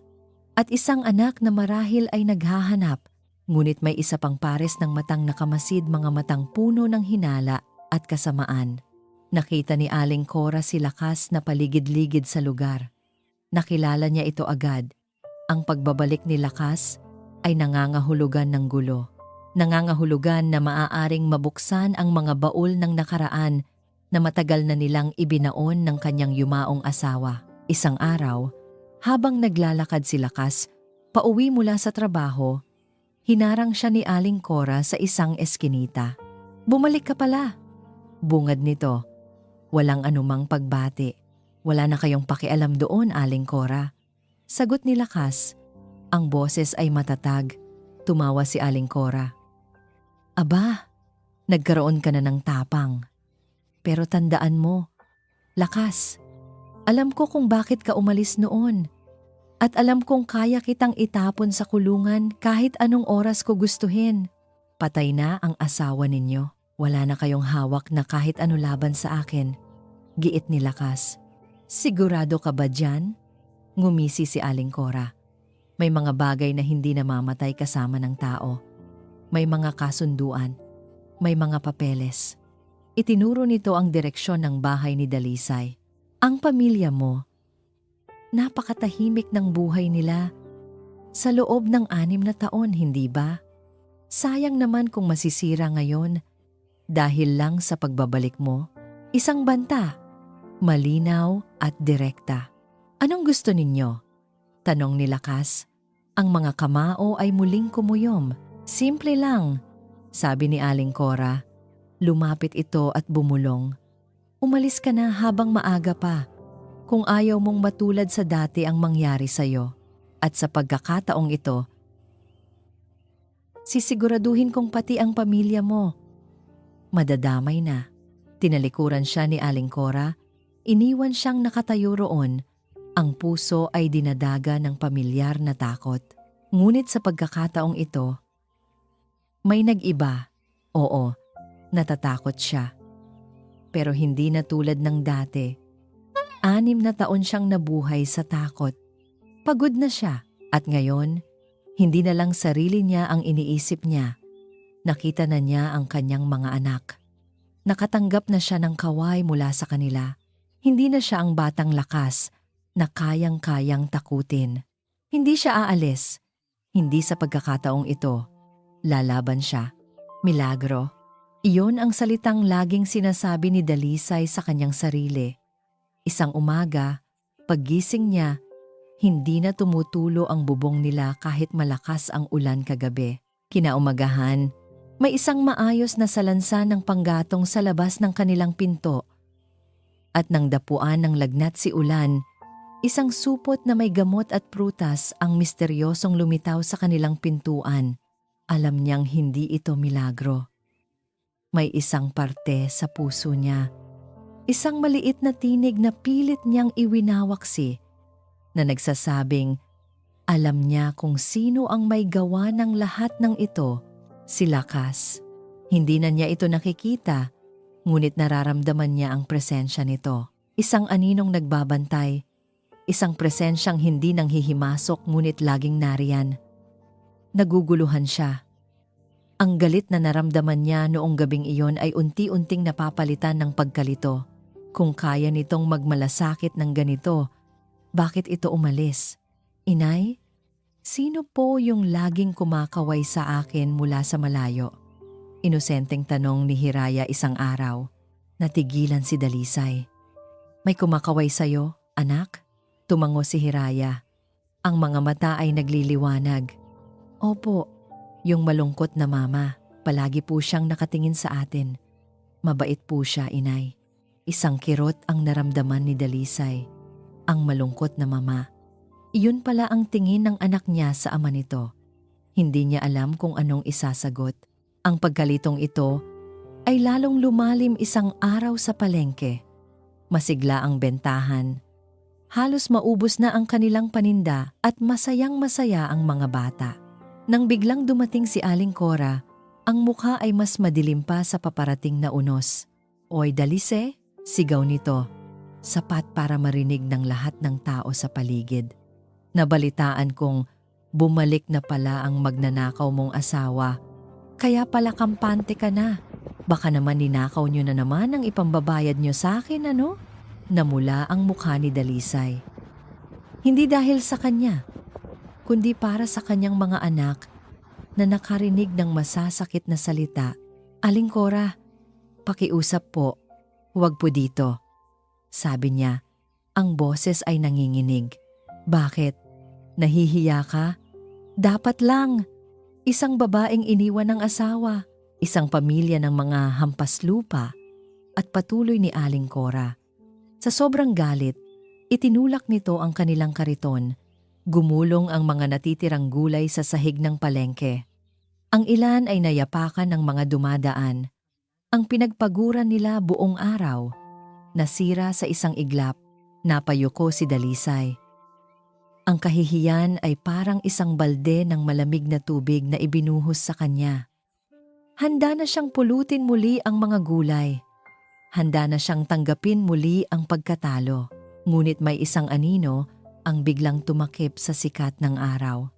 at isang anak na marahil ay naghahanap, ngunit may isa pang pares ng matang nakamasid, mga matang puno ng hinala at kasamaan. Nakita ni Aling Cora si Lakas na paligid-ligid sa lugar. Nakilala niya ito agad. Ang pagbabalik ni Lakas ay nangangahulugan ng gulo. Nangangahulugan na maaaring mabuksan ang mga baul ng nakaraan na matagal na nilang ibinaon ng kanyang yumaong asawa. Isang araw, habang naglalakad si Lakas pauwi mula sa trabaho, hinarang siya ni Aling Cora sa isang eskinita. "Bumalik ka pala," bungad nito. Walang anumang pagbati. "Wala na kayong pakialam doon, Aling Cora," sagot ni Lakas. Ang boses ay matatag. Tumawa si Aling Cora. "Aba, nagkaroon ka na ng tapang. Pero tandaan mo, Lakas, alam ko kung bakit ka umalis noon. At alam kong kaya kitang itapon sa kulungan kahit anong oras ko gustuhin. Patay na ang asawa ninyo. Wala na kayong hawak na kahit ano laban sa akin," giit ni Lakas. "Sigurado ka ba dyan?" Ngumisi si Aling Cora. "May mga bagay na hindi namamatay kasama ng tao. May mga kasunduan. May mga papeles." Itinuro nito ang direksyon ng bahay ni Dalisay. "Ang pamilya mo, napakatahimik ng buhay nila. Sa loob ng 6 na taon, hindi ba? Sayang naman kung masisira ngayon dahil lang sa pagbabalik mo. Isang banta, malinaw at direkta." "Anong gusto ninyo?" tanong ni Lakas. Ang mga kamao ay muling kumuyom. "Simple lang," sabi ni Aling Cora. Lumapit ito at bumulong. "Umalis ka na habang maaga pa. Kung ayaw mong matulad sa dati ang mangyari sa'yo. At sa pagkakataong ito, sisiguraduhin kong pati ang pamilya mo madadamay na." Tinalikuran siya ni Aling Cora. Iniwan siyang nakatayo roon. Ang puso ay dinadaga ng pamilyar na takot. Ngunit sa pagkakataong ito, may nag-iba. Oo, natatakot siya. Pero hindi na tulad ng dati. 6 na taon siyang nabuhay sa takot. Pagod na siya. At ngayon, hindi na lang sarili niya ang iniisip niya. Nakita na niya ang kanyang mga anak. Nakatanggap na siya ng kaway mula sa kanila. Hindi na siya ang batang Lakas na kayang-kayang takutin. Hindi siya aalis. Hindi sa pagkakataong ito. Lalaban siya. Milagro. Iyon ang salitang laging sinasabi ni Dalisay sa kanyang sarili. Isang umaga, paggising niya, hindi na tumutulo ang bubong nila kahit malakas ang ulan kagabi. Kinaumagahan, may isang maayos na salansan ng panggatong sa labas ng kanilang pinto. At nang dapuan ng lagnat si ulan, isang supot na may gamot at prutas ang misteryosong lumitaw sa kanilang pintuan. Alam niyang hindi ito milagro. May isang parte sa puso niya. Isang maliit na tinig na pilit niyang iwinawaksi na nagsasabing alam niya kung sino ang may gawa ng lahat ng ito, si Lakas. Hindi na niya ito nakikita, ngunit nararamdaman niya ang presensya nito. Isang aninong nagbabantay, isang presensyang hindi nanghihimasok ngunit laging nariyan. Naguguluhan siya. Ang galit na naramdaman niya noong gabing iyon ay unti-unting napapalitan ng pagkalito. Kung kaya nitong magmalasakit ng ganito, bakit ito umalis? "Inay, sino po yung laging kumakaway sa akin mula sa malayo?" Inosenteng tanong ni Hiraya isang araw. Natigilan si Dalisay. May kumakaway sa'yo, anak? Tumango si Hiraya. Ang mga mata ay nagliliwanag. Opo, yung malungkot na mama. Palagi po siyang nakatingin sa atin. Mabait po siya, inay. Isang kirot ang naramdaman ni Dalisay. Ang malungkot na mama. Iyon pala ang tingin ng anak niya sa ama nito. Hindi niya alam kung anong isasagot. Ang pagkalitong ito ay lalong lumalim isang araw sa palengke. Masigla ang bentahan. Halos maubos na ang kanilang paninda at masayang-masaya ang mga bata. Nang biglang dumating si Aling Cora, ang mukha ay mas madilim pa sa paparating na unos. Oy, Dalise, sigaw nito. Sapat para marinig ng lahat ng tao sa paligid. Nabalitaan kong bumalik na pala ang magnanakaw mong asawa. Kaya pala kampante ka na. Baka naman ninakaw nyo na naman ang ipambabayad nyo sa akin, ano? Namula ang mukha ni Dalisay. Hindi dahil sa kanya, kundi para sa kanyang mga anak na nakarinig ng masasakit na salita. Aling Cora, pakiusap po, huwag po dito. Sabi niya, ang boses ay nanginginig. Bakit? Nahihiya ka? Dapat lang. Isang babaeng iniwan ng asawa, isang pamilya ng mga hampas lupa, at patuloy ni Aling Cora. Sa sobrang galit, itinulak nito ang kanilang kariton. Gumulong ang mga natitirang gulay sa sahig ng palengke. Ang ilan ay nayapakan ng mga dumadaan. Ang pinagpaguran nila buong araw. Nasira sa isang iglap, napayuko si Dalisay. Ang kahihiyan ay parang isang balde ng malamig na tubig na ibinuhos sa kanya. Handa na siyang pulutin muli ang mga gulay. Handa na siyang tanggapin muli ang pagkatalo. Ngunit may isang anino ang biglang tumakip sa sikat ng araw.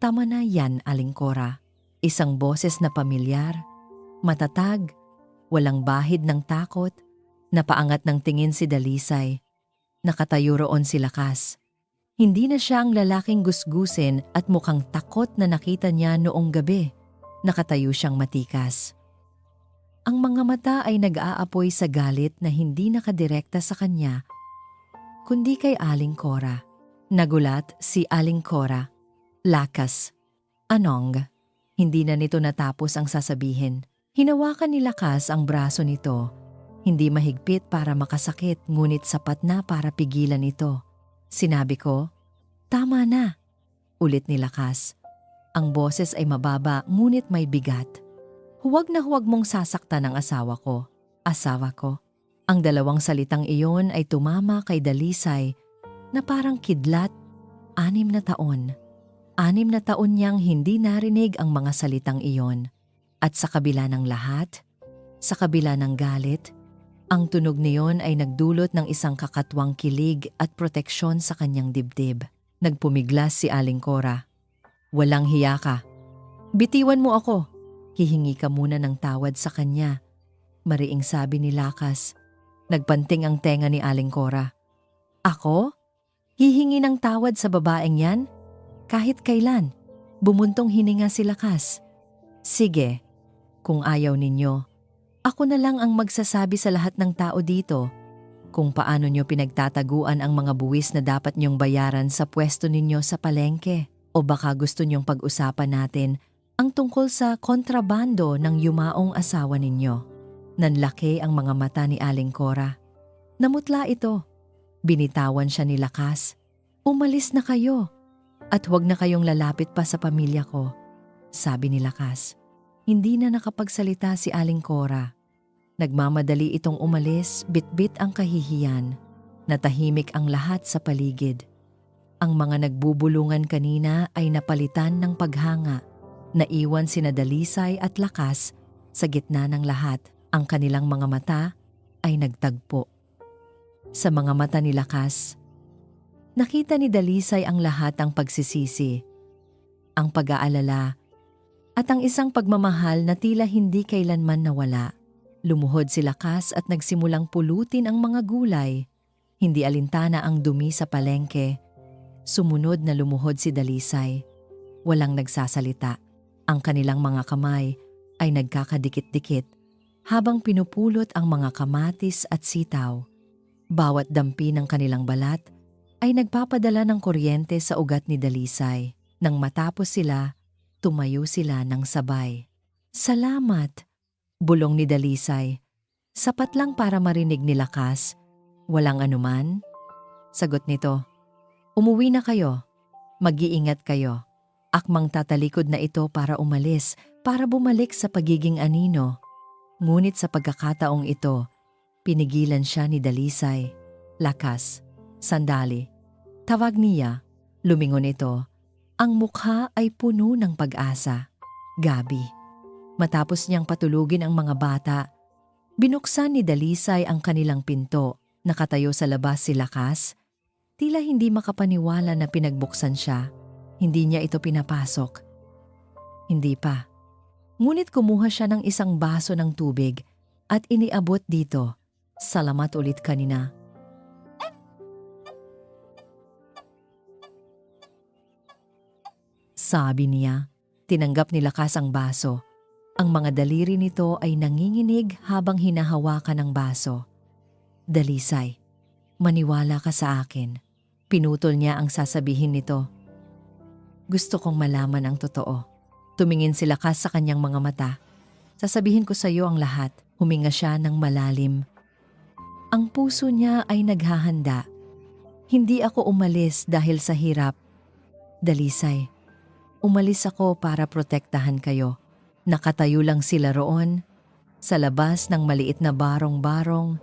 Tama na yan, Aling Cora. Isang boses na pamilyar, matatag, walang bahid ng takot, napaangat ng tingin si Dalisay. Nakatayo roon si Lakas. Hindi na siya ang lalaking gusgusin at mukhang takot na nakita niya noong gabi. Nakatayo siyang matikas. Ang mga mata ay nag-aapoy sa galit na hindi nakadirekta sa kanya, kundi kay Aling Cora. Nagulat si Aling Cora. Lakas. Anong? Hindi na nito natapos ang sasabihin. Hinawakan ni Lakas ang braso nito. Hindi mahigpit para makasakit, ngunit sapat na para pigilan ito. Sinabi ko, tama na. Ulit ni Lakas. Ang boses ay mababa ngunit may bigat. Huwag na huwag mong sasaktan ang asawa ko. Asawa ko. Ang dalawang salitang iyon ay tumama kay Dalisay na parang kidlat. 6 na taon. 6 na taon niyang hindi narinig ang mga salitang iyon. At sa kabila ng lahat, sa kabila ng galit, ang tunog niyon ay nagdulot ng isang kakatwang kilig at proteksyon sa kanyang dibdib. Nagpumiglas si Aling Cora. Walang hiya ka. Bitiwan mo ako. Hihingi ka muna ng tawad sa kanya. Mariing sabi ni Lakas. Nagpanting ang tenga ni Aling Cora. Ako? Hihingi ng tawad sa babaeng yan? Kahit kailan? Bumuntong hininga si Lakas. Sige, kung ayaw ninyo, ako na lang ang magsasabi sa lahat ng tao dito kung paano nyo pinagtataguan ang mga buwis na dapat nyong bayaran sa pwesto ninyo sa palengke. O baka gusto nyong pag-usapan natin ang tungkol sa kontrabando ng yumaong asawa ninyo. Nanlaki ang mga mata ni Aling Cora. Namutla ito. Binitawan siya ni Lakas. Umalis na kayo at huwag na kayong lalapit pa sa pamilya ko, sabi ni Lakas. Hindi na nakapagsalita si Aling Cora. Nagmamadali itong umalis, bitbit ang kahihiyan. Natahimik ang lahat sa paligid. Ang mga nagbubulungan kanina ay napalitan ng paghanga. Naiwan sina Dalisay at Lakas sa gitna ng lahat. Ang kanilang mga mata ay nagtagpo. Sa mga mata ni Lakas, nakita ni Dalisay ang lahat ng pagsisisi, ang pag-aalala, at ang isang pagmamahal na tila hindi kailanman nawala. Lumuhod si Lakas at nagsimulang pulutin ang mga gulay. Hindi alintana ang dumi sa palengke. Sumunod na lumuhod si Dalisay. Walang nagsasalita. Ang kanilang mga kamay ay nagkakadikit-dikit habang pinupulot ang mga kamatis at sitaw. Bawat dampi ng kanilang balat ay nagpapadala ng kuryente sa ugat ni Dalisay. Nang matapos sila, tumayo sila ng sabay. "Salamat," bulong ni Dalisay. "Sapat lang para marinig ni Lakas." "Walang anuman," sagot nito. "Umuwi na kayo. Mag-iingat kayo. Akmang tatalikod na ito para umalis, para bumalik sa pagiging anino." Ngunit sa pagkakataong ito, pinigilan siya ni Dalisay. "Lakas, sandali." Tawag niya. Lumingon ito. Ang mukha ay puno ng pag-asa. "Gabi." Matapos niyang patulugin ang mga bata, binuksan ni Dalisay ang kanilang pinto. Nakatayo sa labas si Lakas. Tila hindi makapaniwala na pinagbuksan siya. Hindi niya ito pinapasok. Hindi pa. Ngunit kumuha siya ng isang baso ng tubig at iniabot dito. "Salamat ulit kanina." Sabi niya. Tinanggap ni Lakas ang baso. Ang mga daliri nito ay nanginginig habang hinahawakan ang baso. "Dalisay, maniwala ka sa akin." Pinutol niya ang sasabihin nito. "Gusto kong malaman ang totoo." Tumingin si Lakas sa kanyang mga mata. "Sasabihin ko sa iyo ang lahat." Huminga siya ng malalim. Ang puso niya ay naghahanda. "Hindi ako umalis dahil sa hirap. Dalisay, umalis ako para protektahan kayo." Nakatayo lang sila roon, sa labas ng maliit na barong-barong,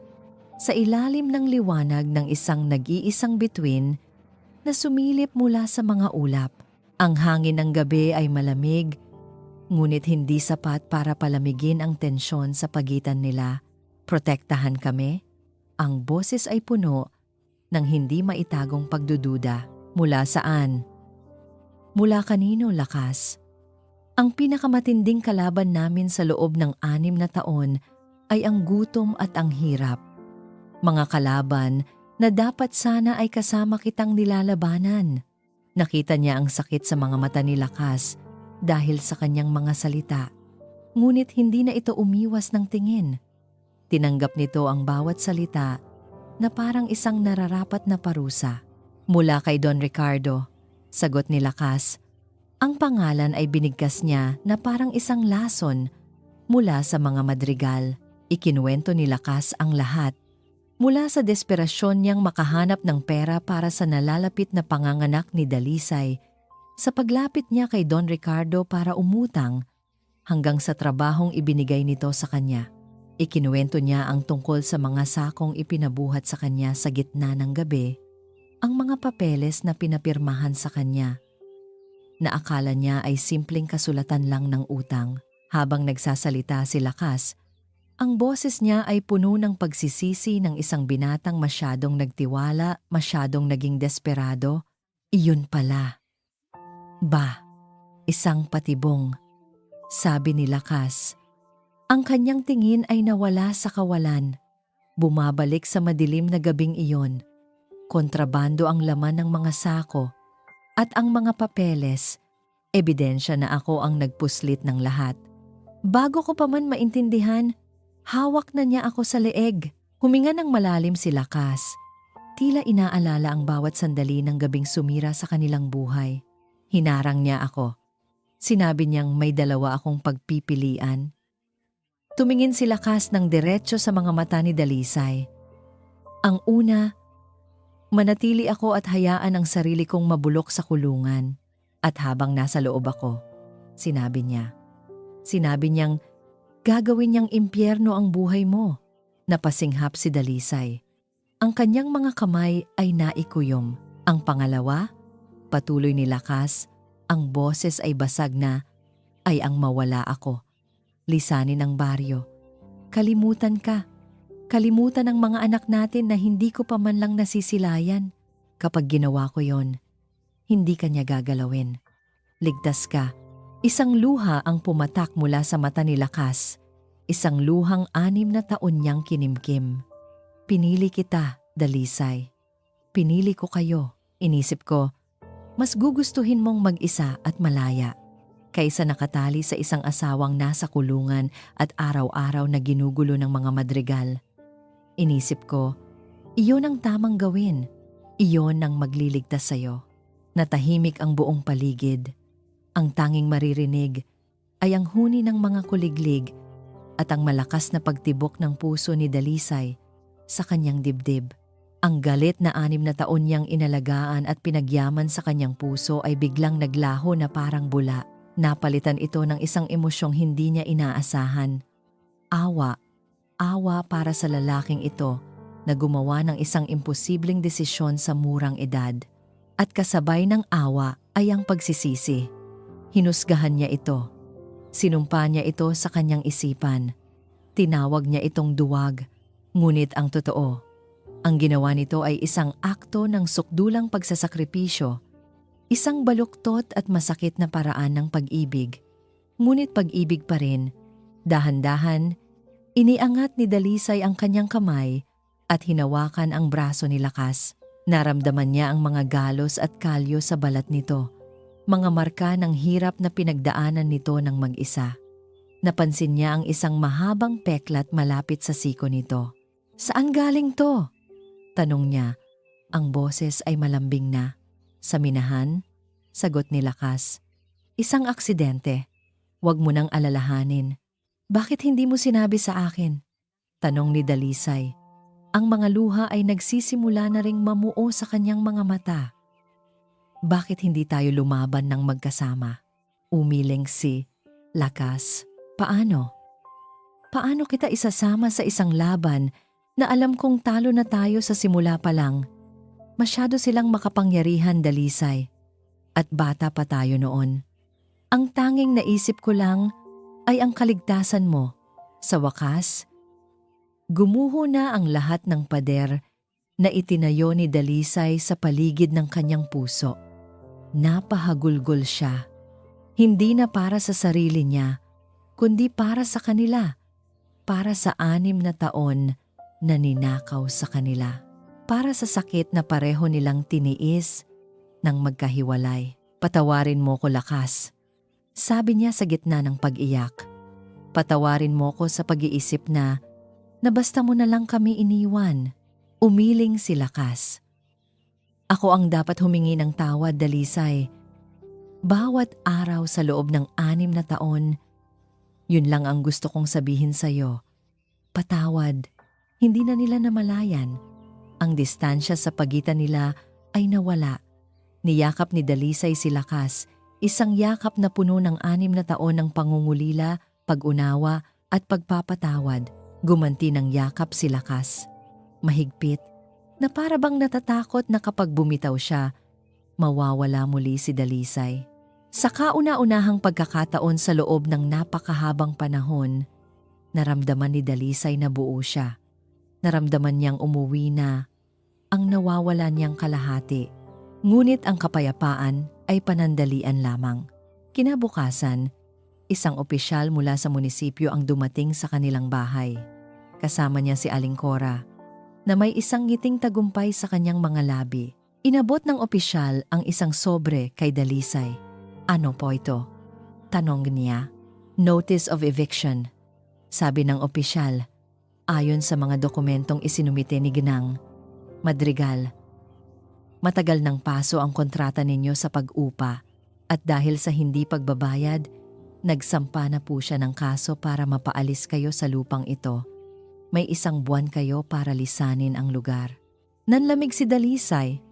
sa ilalim ng liwanag ng isang nag-iisang bituin na sumilip mula sa mga ulap. Ang hangin ng gabi ay malamig, ngunit hindi sapat para palamigin ang tensyon sa pagitan nila. "Protektahan kami?" Ang boses ay puno ng hindi maitagong pagdududa. "Mula saan?" "Mula kanino, Lakas?" "Ang pinakamatinding kalaban namin sa loob ng 6 na taon ay ang gutom at ang hirap. Mga kalaban na dapat sana ay kasama kitang nilalabanan." Nakita niya ang sakit sa mga mata ni Lakas dahil sa kanyang mga salita. Ngunit hindi na ito umiwas ng tingin. Tinanggap nito ang bawat salita na parang isang nararapat na parusa. "Mula kay Don Ricardo," sagot ni Lakas. Ang pangalan ay binigkas niya na parang isang lason mula sa mga madrigal. Ikinuwento ni Lakas ang lahat. Mula sa desperasyon niyang makahanap ng pera para sa nalalapit na panganganak ni Dalisay, sa paglapit niya kay Don Ricardo para umutang, hanggang sa trabahong ibinigay nito sa kanya. Ikinuwento niya ang tungkol sa mga sakong ipinabuhat sa kanya sa gitna ng gabi, ang mga papeles na pinapirmahan sa kanya, na akala niya ay simpleng kasulatan lang ng utang. Habang nagsasalita si Lakas, ang boses niya ay puno ng pagsisisi ng isang binatang masyadong nagtiwala, masyadong naging desperado. "Iyon pala. Ba, isang patibong," sabi ni Lakas. Ang kanyang tingin ay nawala sa kawalan. Bumabalik sa madilim na gabing iyon. Kontrabando ang laman ng mga sako at ang mga papeles. Ebidensya na ako ang nagpuslit ng lahat. Bago ko pa man maintindihan, hawak na niya ako sa leeg. Huminga ng malalim si Lakas. Tila inaalala ang bawat sandali ng gabing sumira sa kanilang buhay. Hinarang niya ako. Sinabi niyang may dalawa akong pagpipilian. Tumingin si Lakas ng diretso sa mga mata ni Dalisay. Ang una, manatili ako at hayaan ang sarili kong mabulok sa kulungan. At habang nasa loob ako, sinabi niyang gagawin niyang impyerno ang buhay mo. Napasinghap si Dalisay. Ang kanyang mga kamay ay naikuyom. Ang pangalawa, patuloy ni Lakas, ang boses ay basag na, ay ang mawala ako. Lisanin ang baryo. Kalimutan ka. Kalimutan ang mga anak natin na hindi ko pa man lang nasisilayan. Kapag ginawa ko yon, hindi ka niya gagalawin. Ligtas ka. Isang luha ang pumatak mula sa mata ni Lakas. Isang luhang 6 na taon niyang kinimkim. Pinili kita, Dalisay. Pinili ko kayo. Inisip ko, mas gugustuhin mong mag-isa at malaya. kaysa nakatali sa isang asawang nasa kulungan at araw-araw na ginugulo ng mga madrigal. Inisip ko, iyon ang tamang gawin. Iyon ang magliligtas sa'yo. Natahimik ang buong paligid. Ang tanging maririnig ay ang huni ng mga kuliglig at ang malakas na pagtibok ng puso ni Dalisay sa kanyang dibdib. Ang galit na 6 na taon niyang inalagaan at pinagyaman sa kanyang puso ay biglang naglaho na parang bula. Napalitan ito ng isang emosyong hindi niya inaasahan. Awa. Awa para sa lalaking ito na gumawa ng isang imposibleng desisyon sa murang edad. At kasabay ng awa ay ang pagsisisi. Hinusgahan niya ito. Sinumpa niya ito sa kanyang isipan. Tinawag niya itong duwag. Ngunit ang totoo, ang ginawa nito ay isang akto ng sukdulang pagsasakripisyo, isang baluktot at masakit na paraan ng pag-ibig. Ngunit pag-ibig pa rin. Dahan-dahan, iniangat ni Dalisay ang kanyang kamay at hinawakan ang braso ni Lakas. Naramdaman niya ang mga galos at kalyo sa balat nito, mga marka ng hirap na pinagdaanan nito ng mag-isa. Napansin niya ang isang mahabang peklat malapit sa siko nito. "Saan galing to?" tanong niya. Ang boses ay malambing na. "Sa minahan?" sagot ni Lakas. "Isang aksidente. Huwag mo nang alalahanin." "Bakit hindi mo sinabi sa akin?" tanong ni Dalisay. Ang mga luha ay nagsisimula na ring mamuo sa kanyang mga mata. "Bakit hindi tayo lumaban ng magkasama?" umiling si Lakas. "Paano? Paano kita isasama sa isang laban na alam kong talo na tayo sa simula pa lang? Masyado silang makapangyarihan, Dalisay. At bata pa tayo noon. Ang tanging naisip ko lang ay ang kaligtasan mo. Sa wakas, gumuho na ang lahat ng pader na itinayo ni Dalisay sa paligid ng kanyang puso. Napahagulgol siya. Hindi na para sa sarili niya, kundi para sa kanila. Para sa 6 na taon na ninakaw sa kanila. Para sa sakit na pareho nilang tiniis nang magkahiwalay. "Patawarin mo ko, Lakas," sabi niya sa gitna ng pag-iyak. "Patawarin mo ko sa pag-iisip na basta mo na lang kami iniwan." Umiling si Lakas. "Ako ang dapat humingi ng tawad, Dalisay. Bawat araw sa loob ng 6 na taon, yun lang ang gusto kong sabihin sa'yo. Patawad." Hindi na nila namalayan. Ang distansya sa pagitan nila ay nawala. Niyakap ni Dalisay si Lakas, isang yakap na puno ng 6 na taon ng pangungulila, pag-unawa at pagpapatawad. Gumanti ng yakap si Lakas. Mahigpit, na para bang natatakot na kapag bumitaw siya, mawawala muli si Dalisay. Sa kauna-unahang pagkakataon sa loob ng napakahabang panahon, naramdaman ni Dalisay na buo siya. Naramdaman niyang umuwi na ang nawawala niyang kalahati. Ngunit ang kapayapaan ay panandalian lamang. Kinabukasan, isang opisyal mula sa munisipyo ang dumating sa kanilang bahay. Kasama niya si Aling Cora, na may isang ngiting tagumpay sa kanyang mga labi. Inabot ng opisyal ang isang sobre kay Dalisay. "Ano po ito?" tanong niya. "Notice of eviction," sabi ng opisyal. Ayon sa mga dokumentong isinumite ni Ginang Madrigal, matagal ng paso ang kontrata ninyo sa pag-upa at dahil sa hindi pagbabayad, nagsampa na po siya ng kaso para mapaalis kayo sa lupang ito. May 1 buwan kayo para lisanin ang lugar. Nanlamig si Dalisay.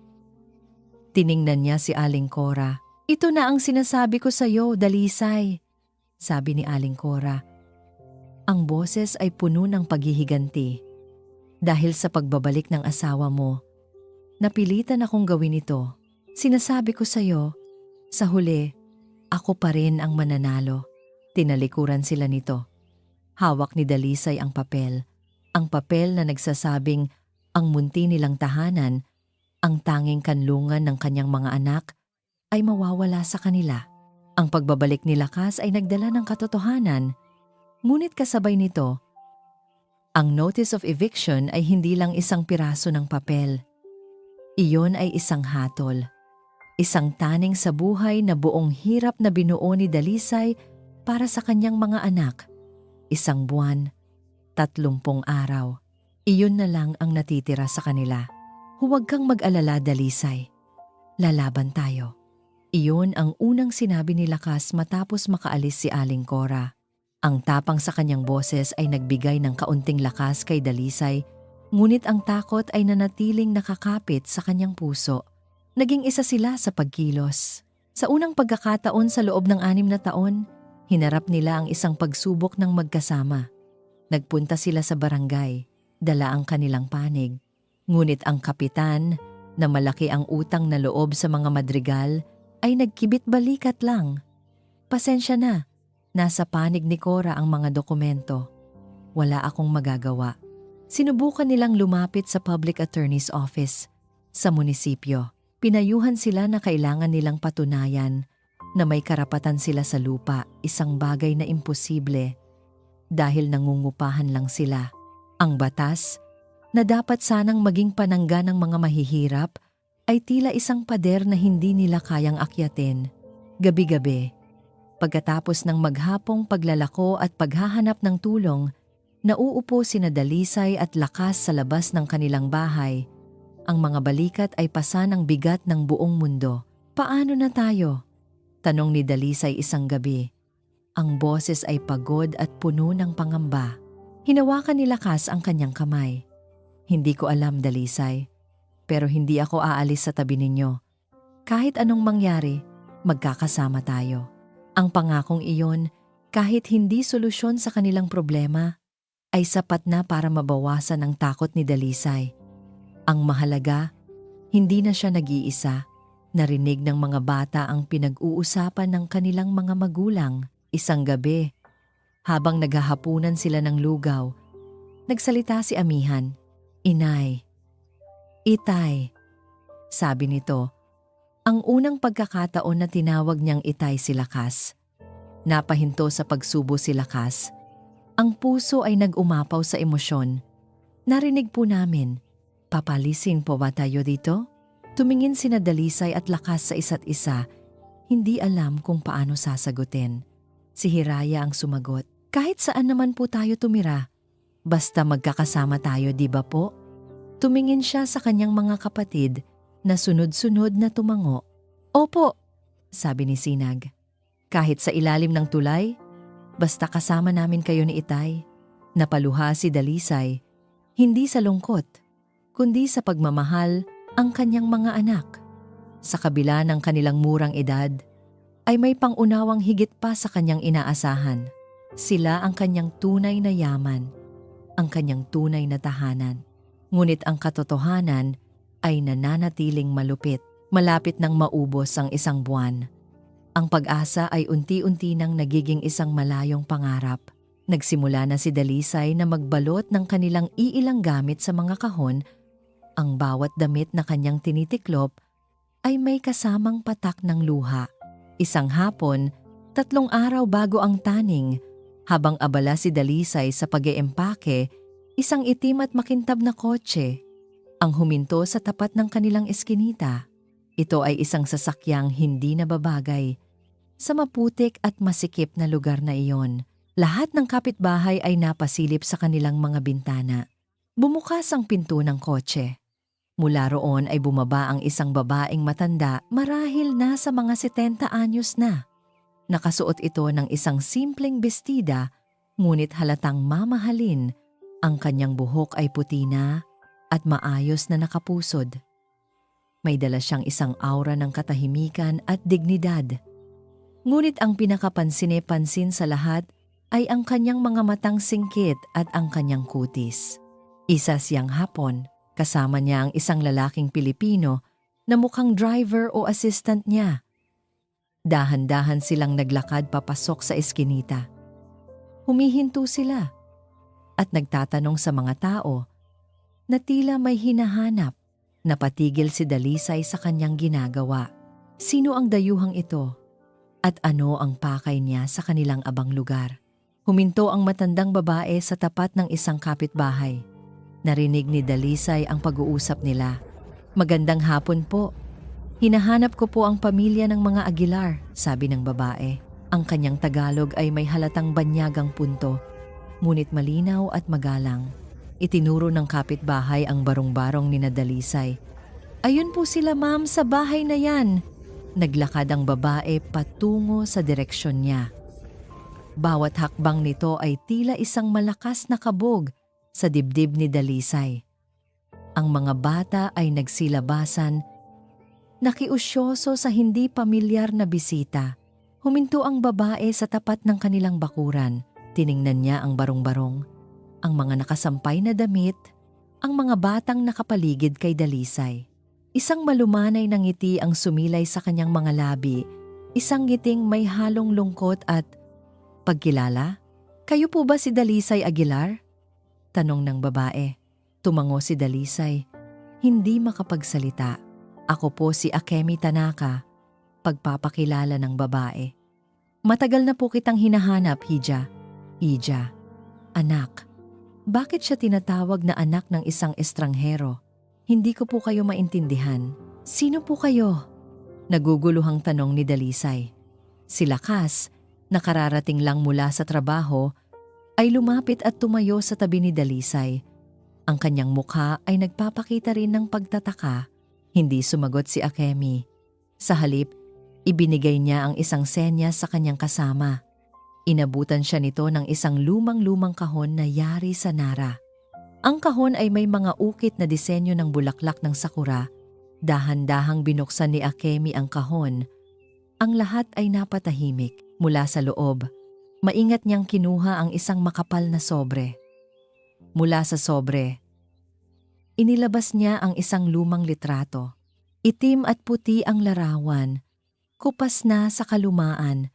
Tiningnan niya si Aling Cora. "Ito na ang sinasabi ko sa iyo, Dalisay," sabi ni Aling Cora. Ang boses ay puno ng paghihiganti. "Dahil sa pagbabalik ng asawa mo, napilitan akong gawin ito. Sinasabi ko sa iyo, sa huli, ako pa rin ang mananalo." Tinalikuran sila nito. Hawak ni Dalisay ang papel. Ang papel na nagsasabing ang munti nilang tahanan, ang tanging kanlungan ng kanyang mga anak, ay mawawala sa kanila. Ang pagbabalik ni Lakas ay nagdala ng katotohanan. Ngunit kasabay nito, ang notice of eviction ay hindi lang isang piraso ng papel. Iyon ay isang hatol. Isang taning sa buhay na buong hirap na binuo ni Dalisay para sa kanyang mga anak. 1 buwan, 30 araw. Iyon na lang ang natitira sa kanila. Huwag kang mag-alala, Dalisay. Lalaban tayo. Iyon ang unang sinabi ni Lakas matapos makaalis si Aling Cora. Ang tapang sa kanyang boses ay nagbigay ng kaunting lakas kay Dalisay, ngunit ang takot ay nanatiling nakakapit sa kanyang puso. Naging isa sila sa pagkilos. Sa unang pagkakataon sa loob ng 6 na taon, hinarap nila ang isang pagsubok ng magkasama. Nagpunta sila sa barangay, dala ang kanilang panig. Ngunit ang kapitan, na malaki ang utang na loob sa mga madrigal, ay nagkibit balikat lang. Pasensya na, nasa panig ni Cora ang mga dokumento. Wala akong magagawa. Sinubukan nilang lumapit sa public attorney's office sa munisipyo. Pinayuhan sila na kailangan nilang patunayan na may karapatan sila sa lupa, isang bagay na imposible dahil nangungupahan lang sila. Ang batas, na dapat sanang maging panangga ng mga mahihirap, ay tila isang pader na hindi nila kayang akyatin. Gabi-gabi, pagkatapos ng maghapong paglalako at paghahanap ng tulong, nauupo sina Dalisay at Lakas sa labas ng kanilang bahay. Ang mga balikat ay pasa ng bigat ng buong mundo. Paano na tayo? Tanong ni Dalisay isang gabi. Ang boses ay pagod at puno ng pangamba. Hinawakan ni Lakas ang kanyang kamay. Hindi ko alam, Dalisay, pero hindi ako aalis sa tabi ninyo. Kahit anong mangyari, magkakasama tayo. Ang pangakong iyon, kahit hindi solusyon sa kanilang problema, ay sapat na para mabawasan ang takot ni Dalisay. Ang mahalaga, hindi na siya nag-iisa. Narinig ng mga bata ang pinag-uusapan ng kanilang mga magulang. Isang gabi, habang naghahapunan sila ng lugaw, nagsalita si Amihan. Inay, Itay, sabi nito. Ang unang pagkakataon na tinawag niyang Itay si Lakas. Napahinto sa pagsubo si Lakas. Ang puso ay nag-umapaw sa emosyon. Narinig po namin. Papalisin po ba tayo dito? Tumingin sina Dalisay at Lakas sa isa't isa. Hindi alam kung paano sasagutin. Si Hiraya ang sumagot. Kahit saan naman po tayo tumira. Basta magkakasama tayo, di ba po? Tumingin siya sa kanyang mga kapatid na sunod-sunod na tumango. Opo, sabi ni Sinag. Kahit sa ilalim ng tulay, basta kasama namin kayo ni Itay. Napaluha si Dalisay, hindi sa lungkot, kundi sa pagmamahal ang kanyang mga anak. Sa kabila ng kanilang murang edad, ay may pangunawang higit pa sa kanyang inaasahan. Sila ang kanyang tunay na yaman, ang kanyang tunay na tahanan. Ngunit ang katotohanan ay nananatiling malupit. Malapit nang maubos ang 1 buwan. Ang pag-asa ay unti-unti nang nagiging isang malayong pangarap. Nagsimula na si Dalisay na magbalot ng kanilang iilang gamit sa mga kahon. Ang bawat damit na kanyang tinitiklop ay may kasamang patak ng luha. Isang hapon, 3 araw bago ang taning, habang abala si Dalisay sa pag-eempake, isang itim at makintab na kotse ang huminto sa tapat ng kanilang eskinita. Ito ay isang sasakyang hindi nababagay sa maputik at masikip na lugar na iyon. Lahat ng kapitbahay ay napasilip sa kanilang mga bintana. Bumukas ang pinto ng kotse. Mula roon ay bumaba ang isang babaeng matanda, marahil nasa mga 70 anyos na. Nakasuot ito ng isang simpleng bestida, ngunit halatang mamahalin. Ang kanyang buhok ay puti na at maayos na nakapusod. May dala siyang isang aura ng katahimikan at dignidad. Ngunit ang pinakapansin-pansin sa lahat ay ang kanyang mga matang singkit at ang kanyang kutis. Isa siyang Hapon, kasama niya ang isang lalaking Pilipino na mukhang driver o assistant niya. Dahan-dahan silang naglakad papasok sa eskinita. Humihinto sila at nagtatanong sa mga tao na tila may hinahanap. Napatigil si Dalisay sa kanyang ginagawa. Sino ang dayuhang ito? At ano ang pakay niya sa kanilang abang lugar? Huminto ang matandang babae sa tapat ng isang kapitbahay. Narinig ni Dalisay ang pag-uusap nila. Magandang hapon po. Hinahanap ko po ang pamilya ng mga Aguilar, sabi ng babae. Ang kanyang Tagalog ay may halatang banyagang punto, ngunit malinaw at magalang. Itinuro ng kapitbahay ang barong-barong ni Dalisay. Ayun po sila ma'am sa bahay na yan. Naglakad ang babae patungo sa direksyon niya. Bawat hakbang nito ay tila isang malakas na kabog sa dibdib ni Dalisay. Ang mga bata ay nagsilabasan, nakiusyoso sa hindi pamilyar na bisita. Huminto ang babae sa tapat ng kanilang bakuran. Tiningnan niya ang barong-barong, ang mga nakasampay na damit, ang mga batang nakapaligid kay Dalisay. Isang malumanay na ngiti ang sumilay sa kanyang mga labi, isang ngiting may halong lungkot at pagkilala. Kayo po ba si Dalisay Aguilar? Tanong ng babae. Tumango si Dalisay, hindi makapagsalita. Ako po si Akemi Tanaka, pagpapakilala ng babae. Matagal na po kitang hinahanap, Hija. Hija, anak. Bakit siya tinatawag na anak ng isang estranghero? Hindi ko po kayo maintindihan. Sino po kayo? Naguguluhang tanong ni Dalisay. Si Lakas, nakararating lang mula sa trabaho, ay lumapit at tumayo sa tabi ni Dalisay. Ang kanyang mukha ay nagpapakita rin ng pagtataka. Hindi sumagot si Akemi. Sa halip, ibinigay niya ang isang senyas sa kanyang kasama. Inabutan siya nito ng isang lumang-lumang kahon na yari sa Nara. Ang kahon ay may mga ukit na disenyo ng bulaklak ng sakura. Dahan-dahang binuksan ni Akemi ang kahon. Ang lahat ay napatahimik. Mula sa loob, maingat niyang kinuha ang isang makapal na sobre. Mula sa sobre, inilabas niya ang isang lumang litrato. Itim at puti ang larawan, kupas na sa kalumaan,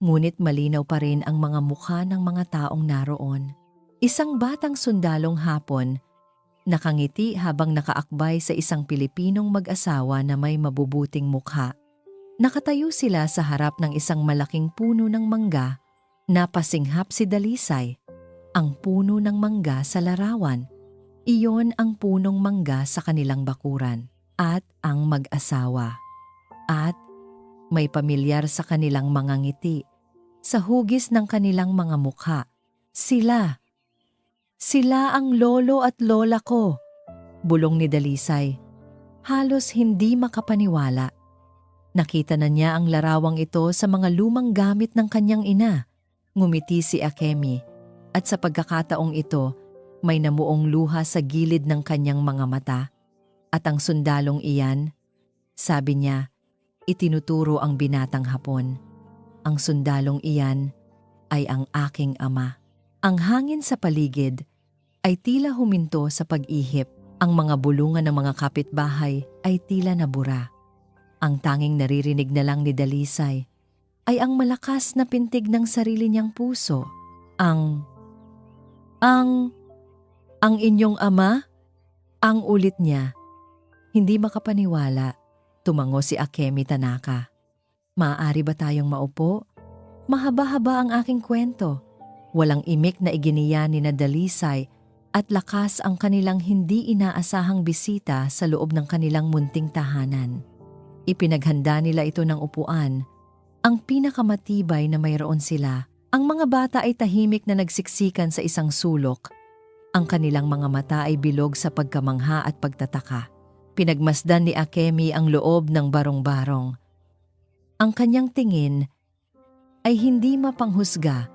ngunit malinaw pa rin ang mga mukha ng mga taong naroon. Isang batang sundalong Hapon, nakangiti habang nakaakbay sa isang Pilipinong mag-asawa na may mabubuting mukha. Nakatayo sila sa harap ng isang malaking puno ng mangga. Napasinghap si Dalisay. Ang puno ng mangga sa larawan, iyon ang punong mangga sa kanilang bakuran. At ang mag-asawa. At may pamilyar sa kanilang mga ngiti, sa hugis ng kanilang mga mukha. Sila ang lolo at lola ko, bulong ni Dalisay. Halos hindi makapaniwala. Nakita na niya ang larawang ito sa mga lumang gamit ng kanyang ina. Ngumiti si Akemi, at sa pagkakataong ito, may namuong luha sa gilid ng kanyang mga mata. At ang sundalong iyan, sabi niya, itinuturo ang binatang Hapon. Ang sundalong iyan ay ang aking ama. Ang hangin sa paligid ay tila huminto sa pag-ihip. Ang mga bulungan ng mga kapitbahay ay tila nabura. Ang tanging naririnig na lang ni Dalisay ay ang malakas na pintig ng sarili niyang puso. Ang inyong ama? Ang ulit niya. Hindi makapaniwala, tumango si Akemi Tanaka. Maaari ba tayong maupo? Mahaba-haba ang aking kwento. Walang imik na iginiya ni Dalisay at Lakas ang kanilang hindi inaasahang bisita sa loob ng kanilang munting tahanan. Ipinaghanda nila ito ng upuan, ang pinakamatibay na mayroon sila. Ang mga bata ay tahimik na nagsiksikan sa isang sulok. Ang kanilang mga mata ay bilog sa pagkamangha at pagtataka. Pinagmasdan ni Akemi ang loob ng barong-barong. Ang kanyang tingin ay hindi mapanghusga,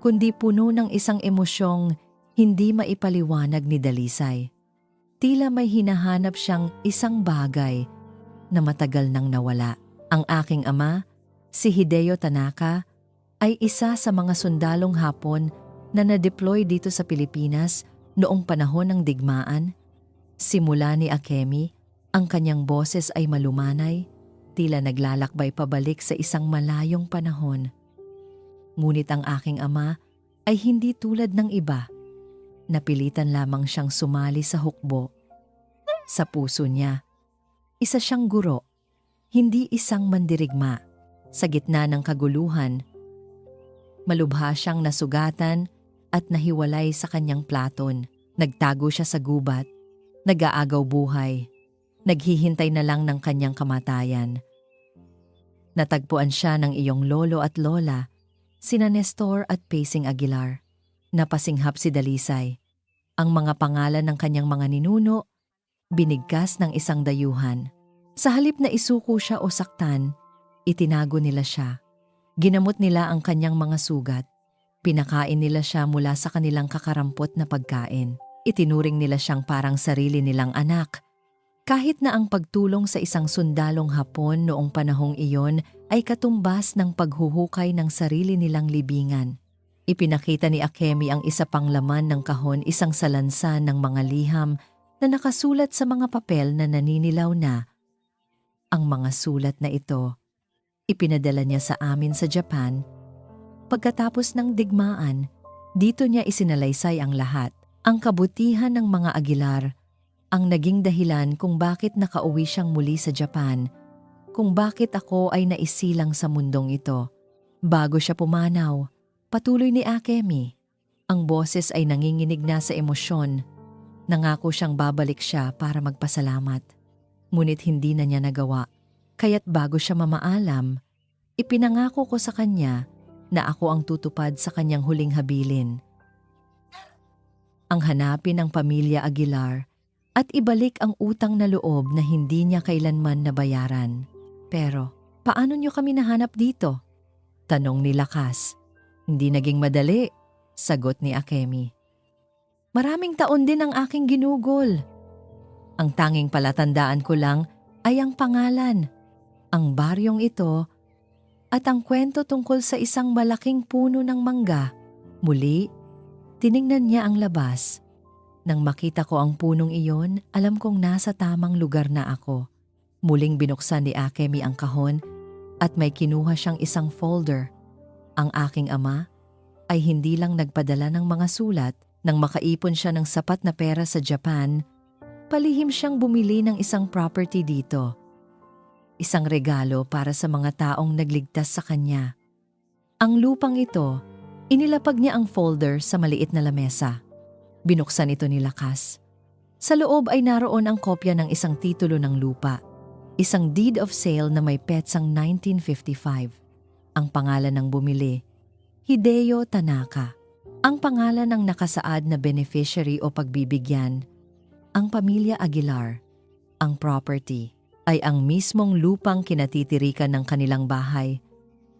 kundi puno ng isang emosyong hindi maipaliwanag ni Dalisay. Tila may hinahanap siyang isang bagay na matagal nang nawala. Ang aking ama, si Hideo Tanaka, ay isa sa mga sundalong Hapon na na-deploy dito sa Pilipinas noong panahon ng digmaan. Simula ni Akemi, ang kanyang boses ay malumanay, tila naglalakbay pabalik sa isang malayong panahon. Ngunit ang aking ama ay hindi tulad ng iba. Napilitan lamang siyang sumali sa hukbo. Sa puso niya, isa siyang guro, hindi isang mandirigma. Sa gitna ng kaguluhan, malubha siyang nasugatan at nahiwalay sa kanyang platon. Nagtago siya sa gubat, nag-aagaw buhay. naghihintay na lang ng kanyang kamatayan. Natagpuan siya ng iyong lolo at lola, sina Nestor at Pacing Aguilar. Napasinghap si Dalisay. Ang mga pangalan ng kanyang mga ninuno, binigkas ng isang dayuhan. Sa halip na isuko siya o saktan, itinago nila siya. Ginamot nila ang kanyang mga sugat. Pinakain nila siya mula sa kanilang kakarampot na pagkain. Itinuring nila siyang parang sarili nilang anak. Kahit na ang pagtulong sa isang sundalong Hapon noong panahong iyon ay katumbas ng paghuhukay ng sarili nilang libingan. Ipinakita ni Akemi ang isa pang laman ng kahon, isang salansan ng mga liham na nakasulat sa mga papel na naninilaw na. Ang mga sulat na ito, ipinadala niya sa amin sa Japan. Pagkatapos ng digmaan, dito niya isinalaysay ang lahat. Ang kabutihan ng mga Aguilar, ang naging dahilan kung bakit nakauwi siyang muli sa Japan, kung bakit ako ay naisilang sa mundong ito. Bago siya pumanaw, patuloy ni Akemi. Ang boses ay nanginginig na sa emosyon. Nangako siyang babalik siya para magpasalamat. Ngunit hindi na niya nagawa. Kaya't bago siya mamaalam, ipinangako ko sa kanya na ako ang tutupad sa kanyang huling habilin. Ang hanapin ang pamilya Aguilar at ibalik ang utang na loob na hindi niya kailanman nabayaran. Pero, paano niyo kami nahanap dito? Tanong ni Lakas. Hindi naging madali, sagot ni Akemi. Maraming taon din ang aking ginugol. Ang tanging palatandaan ko lang ay ang pangalan, ang baryong ito, at ang kwento tungkol sa isang malaking puno ng mangga. Muli, tiningnan niya ang labas. Nang makita ko ang punong iyon, alam kong nasa tamang lugar na ako. Muling binuksan ni Akemi ang kahon at may kinuha siyang isang folder. Ang aking ama ay hindi lang nagpadala ng mga sulat. Nang makaipon siya ng sapat na pera sa Japan, palihim siyang bumili ng isang property dito. Isang regalo para sa mga taong nagligtas sa kanya. Ang lupang ito, inilapag niya ang folder sa maliit na lamesa. Binuksan ito ni Lakas. Sa loob ay naroon ang kopya ng isang titulo ng lupa. Isang deed of sale na may petsang 1955. Ang pangalan ng bumili, Hideo Tanaka. Ang pangalan ng nakasaad na beneficiary o pagbibigyan, ang pamilya Aguilar. Ang property ay ang mismong lupang kinatitirikan ng kanilang bahay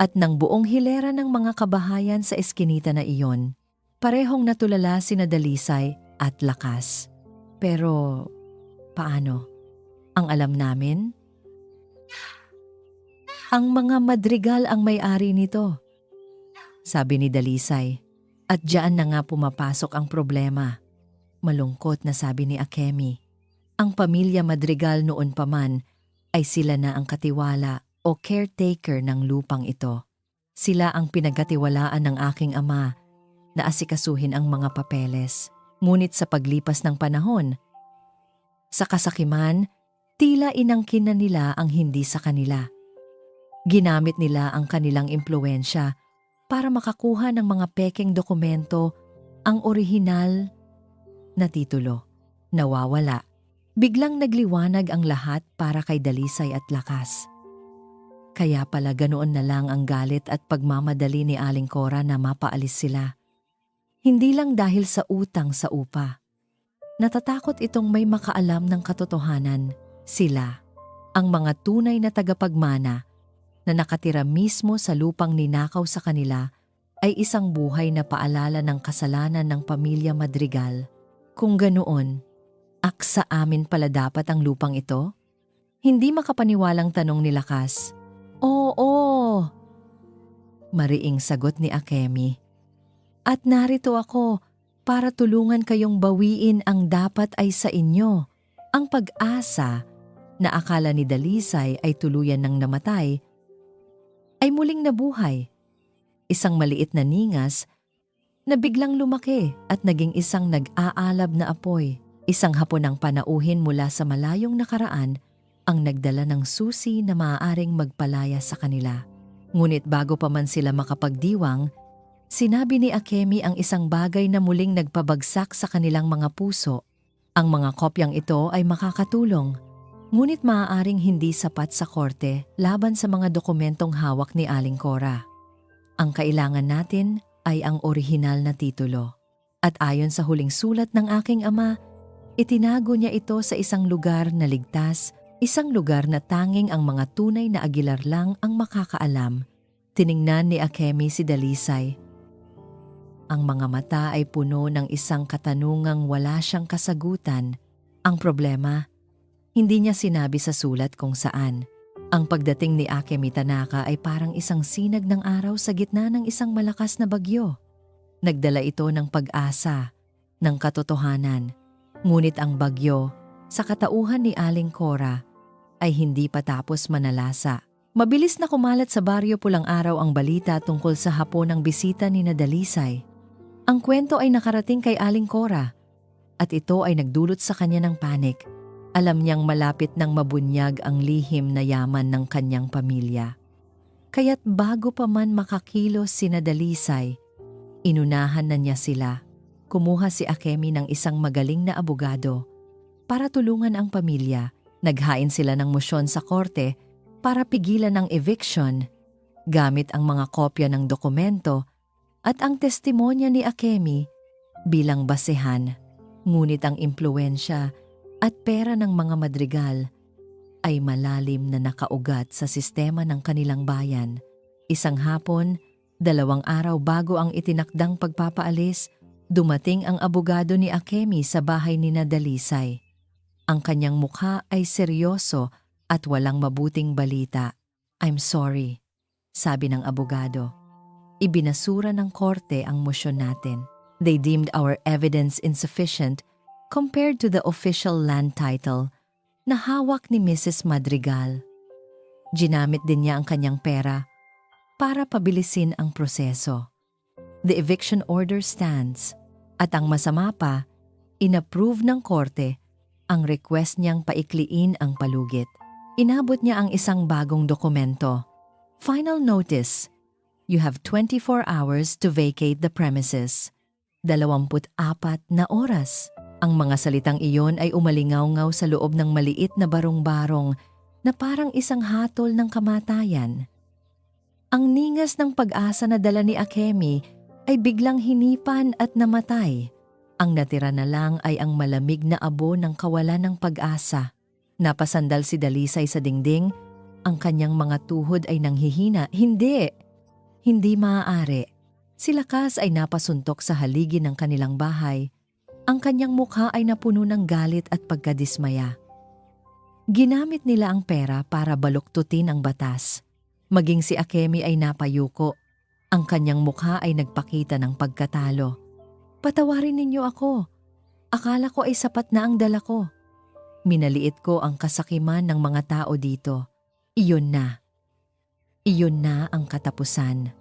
at ng buong hilera ng mga kabahayan sa eskinita na iyon. Parehong natulala sina Dalisay at Lakas. Pero, paano? Ang alam namin? Ang mga Madrigal ang may-ari nito, sabi ni Dalisay. At diyan na nga pumapasok ang problema. Malungkot na sabi ni Akemi. Ang pamilya Madrigal noon pa man ay sila na ang katiwala o caretaker ng lupang ito. Sila ang pinagkatiwalaan ng aking ama na asikasuhin ang mga papeles. Ngunit sa paglipas ng panahon, sa kasakiman, tila inangkin na nila ang hindi sa kanila. Ginamit nila ang kanilang impluwensya para makakuha ng mga pekeng dokumento, ang orihinal na titulo. Nawawala. Biglang nagliwanag ang lahat para kay Dalisay at Lakas. Kaya pala ganoon na lang ang galit at pagmamadali ni Aling Cora na mapaalis sila. Hindi lang dahil sa utang sa upa. Natatakot itong may makaalam ng katotohanan. Sila, ang mga tunay na tagapagmana, na nakatira mismo sa lupang ninakaw sa kanila ay isang buhay na paalala ng kasalanan ng pamilya Madrigal. Kung ganoon, sa amin pala dapat ang lupang ito? Hindi makapaniwalang tanong ni Lakas. Oo. Mariing sagot ni Akemi. At narito ako para tulungan kayong bawiin ang dapat ay sa inyo. Ang pag-asa na akala ni Dalisay ay tuluyan ng namatay, ay muling nabuhay. Isang maliit na ningas na biglang lumaki at naging isang nag-aalab na apoy. Isang hapon ng panauhin mula sa malayong nakaraan ang nagdala ng susi na maaaring magpalaya sa kanila. Ngunit bago pa man sila makapagdiwang, sinabi ni Akemi ang isang bagay na muling nagpabagsak sa kanilang mga puso. Ang mga kopyang ito ay makakatulong. Ngunit maaaring hindi sapat sa korte laban sa mga dokumentong hawak ni Aling Cora. Ang kailangan natin ay ang orihinal na titulo. At ayon sa huling sulat ng aking ama, itinago niya ito sa isang lugar na ligtas, isang lugar na tanging ang mga tunay na Aguilar lang ang makakaalam. Tiningnan ni Akemi si Dalisay. Ang mga mata ay puno ng isang katanungang wala siyang kasagutan. Ang problema, hindi niya sinabi sa sulat kung saan. Ang pagdating ni Akemi Tanaka ay parang isang sinag ng araw sa gitna ng isang malakas na bagyo. Nagdala ito ng pag-asa, ng katotohanan. Ngunit ang bagyo, sa katauhan ni Aling Cora, ay hindi pa tapos manalasa. Mabilis na kumalat sa baryo pulang araw ang balita tungkol sa hapon ng bisita ni Dalisay. Ang kwento ay nakarating kay Aling Cora at ito ay nagdulot sa kanya ng panik. Alam niyang malapit nang mabunyag ang lihim na yaman ng kanyang pamilya. Kaya't bago pa man makakilos sina Dalisay, inunahan na niya sila. Kumuha si Akemi ng isang magaling na abogado para tulungan ang pamilya. Naghain sila ng mosyon sa korte para pigilan ang eviction gamit ang mga kopya ng dokumento at ang testimonya ni Akemi bilang basehan. Ngunit ang impluwensya at pera ng mga madrigal ay malalim na nakaugat sa sistema ng kanilang bayan. Isang hapon, 2 araw bago ang itinakdang pagpapaalis, dumating ang abogado ni Akemi sa bahay ni Dalisay. Ang kanyang mukha ay seryoso at walang mabuting balita. "I'm sorry," sabi ng abogado. Ibinasura ng korte ang mosyon natin. They deemed our evidence insufficient compared to the official land title na hawak ni Mrs. Madrigal. Ginamit din niya ang kanyang pera para pabilisin ang proseso. The eviction order stands at ang masama pa, inapprove ng korte ang request niyang paikliin ang palugit. Inabot niya ang isang bagong dokumento. Final notice. You have 24 hours to vacate the premises. 24 na oras. Ang mga salitang iyon ay umalingaw-ngaw sa loob ng maliit na barong-barong na parang isang hatol ng kamatayan. Ang ningas ng pag-asa na dala ni Akemi ay biglang hinipan at namatay. Ang natira na lang ay ang malamig na abo ng kawalan ng pag-asa. Napasandal si Dalisay sa dingding, ang kanyang mga tuhod ay nanghihina. Hindi maaari. Si Lakas ay napasuntok sa haligi ng kanilang bahay. Ang kanyang mukha ay napuno ng galit at pagkadismaya. Ginamit nila ang pera para baluktutin ang batas. Maging si Akemi ay napayuko. Ang kanyang mukha ay nagpakita ng pagkatalo. "Patawarin ninyo ako. Akala ko ay sapat na ang dala ko. Minaliit ko ang kasakiman ng mga tao dito. Iyon na. Iyon na ang katapusan."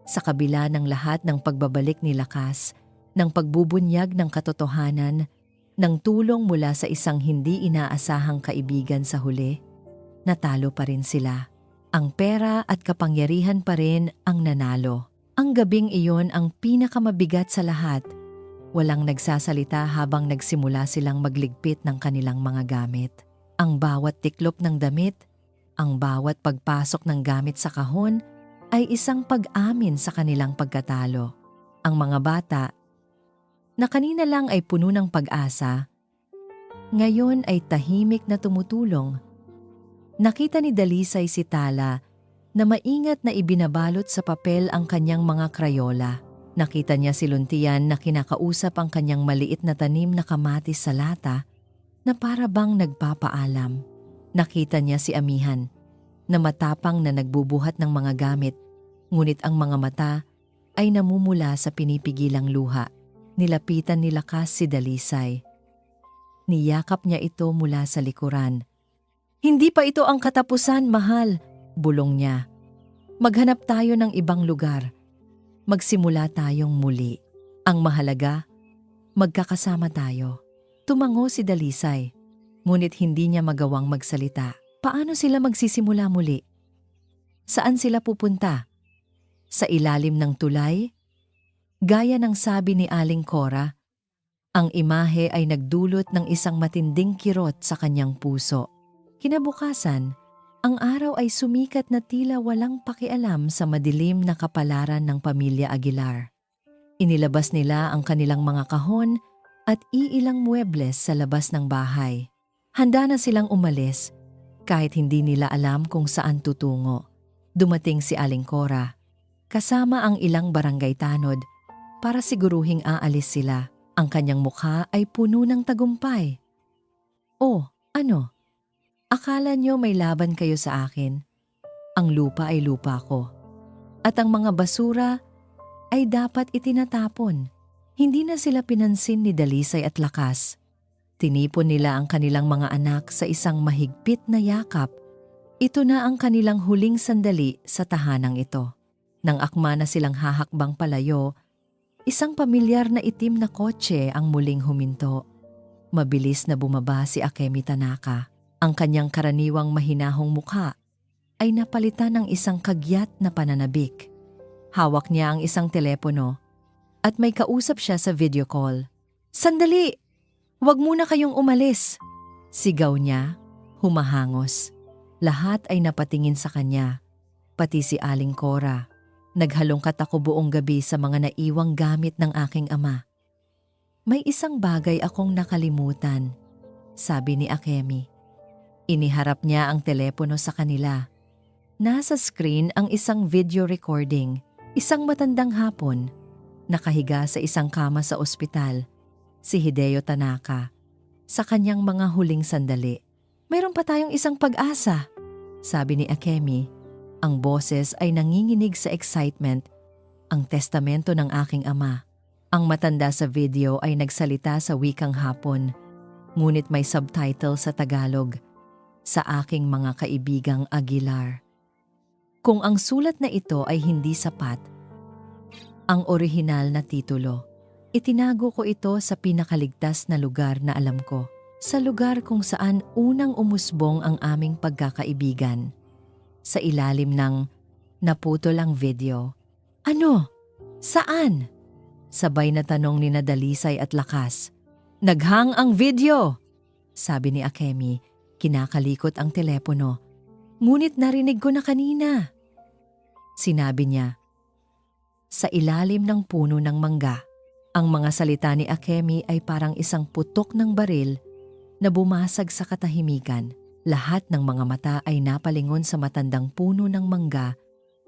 Sa kabila ng lahat ng pagbabalik ni Lakas, ng pagbubunyag ng katotohanan, ng tulong mula sa isang hindi inaasahang kaibigan sa huli, natalo pa rin sila. Ang pera at kapangyarihan pa rin ang nanalo. Ang gabing iyon ang pinakamabigat sa lahat. Walang nagsasalita habang nagsimula silang magligpit ng kanilang mga gamit. Ang bawat tiklop ng damit, ang bawat pagpasok ng gamit sa kahon ay isang pag-amin sa kanilang pagkatalo. Ang mga bata, na kanina lang ay puno ng pag-asa, ngayon ay tahimik na tumutulong. Nakita ni Dalisay si Tala na maingat na ibinabalot sa papel ang kanyang mga krayola. Nakita niya si Luntian na kinakausap ang kanyang maliit na tanim na kamatis sa lata na para bang nagpapaalam. Nakita niya si Amihan na matapang na nagbubuhat ng mga gamit, ngunit ang mga mata ay namumula sa pinipigilang luha. Nilapitan ni Lakas si Dalisay. Niyakap niya ito mula sa likuran. "Hindi pa ito ang katapusan, mahal," bulong niya. "Maghanap tayo ng ibang lugar. Magsimula tayong muli. Ang mahalaga, magkakasama tayo." Tumango si Dalisay, ngunit hindi niya magawang magsalita. Paano sila magsisimula muli? Saan sila pupunta? Sa ilalim ng tulay? Gaya ng sabi ni Aling Cora, ang imahe ay nagdulot ng isang matinding kirot sa kanyang puso. Kinabukasan, ang araw ay sumikat na tila walang pakialam sa madilim na kapalaran ng pamilya Aguilar. Inilabas nila ang kanilang mga kahon at iilang muebles sa labas ng bahay. Handa na silang umalis kahit hindi nila alam kung saan tutungo. Dumating si Aling Cora, kasama ang ilang barangay tanod para siguruhing aalis sila. Ang kanyang mukha ay puno ng tagumpay. "Oh, ano? Akala nyo may laban kayo sa akin? Ang lupa ay lupa ko. At ang mga basura ay dapat itinatapon." Hindi na sila pinansin ni Dalisay at Lakas. Tinipon nila ang kanilang mga anak sa isang mahigpit na yakap. Ito na ang kanilang huling sandali sa tahanang ito. Nang akma na silang hahakbang palayo, isang pamilyar na itim na kotse ang muling huminto. Mabilis na bumaba si Akemi Tanaka. Ang kanyang karaniwang mahinahong mukha ay napalitan ng isang kagyat na pananabik. Hawak niya ang isang telepono at may kausap siya sa video call. "Sandali! Huwag muna kayong umalis!" Sigaw niya, humahangos. Lahat ay napatingin sa kanya, pati si Aling Cora. "Naghalongkat ako buong gabi sa mga naiwang gamit ng aking ama. May isang bagay akong nakalimutan," sabi ni Akemi. Iniharap niya ang telepono sa kanila. Nasa screen ang isang video recording. Isang matandang hapon, nakahiga sa isang kama sa ospital, si Hideo Tanaka. Sa kanyang mga huling sandali, "Mayroon pa tayong isang pag-asa," sabi ni Akemi. Ang boses ay nanginginig sa excitement. "Ang testamento ng aking ama." Ang matanda sa video ay nagsalita sa wikang Hapon, ngunit may subtitle sa Tagalog, "Sa aking mga kaibigang Aguilar." Kung ang sulat na ito ay hindi sapat, ang orihinal na titulo, itinago ko ito sa pinakaligtas na lugar na alam ko. Sa lugar kung saan unang umusbong ang aming pagkakaibigan. Sa ilalim ng naputol ang video. "Ano? Saan?" Sabay na tanong ni Dalisay at Lakas. "Naghang ang video!" sabi ni Akemi, kinakalikot ang telepono. "Ngunit narinig ko na kanina." Sinabi niya, "Sa ilalim ng puno ng mangga." Ang mga salita ni Akemi ay parang isang putok ng baril na bumasag sa katahimikan. Lahat ng mga mata ay napalingon sa matandang puno ng mangga.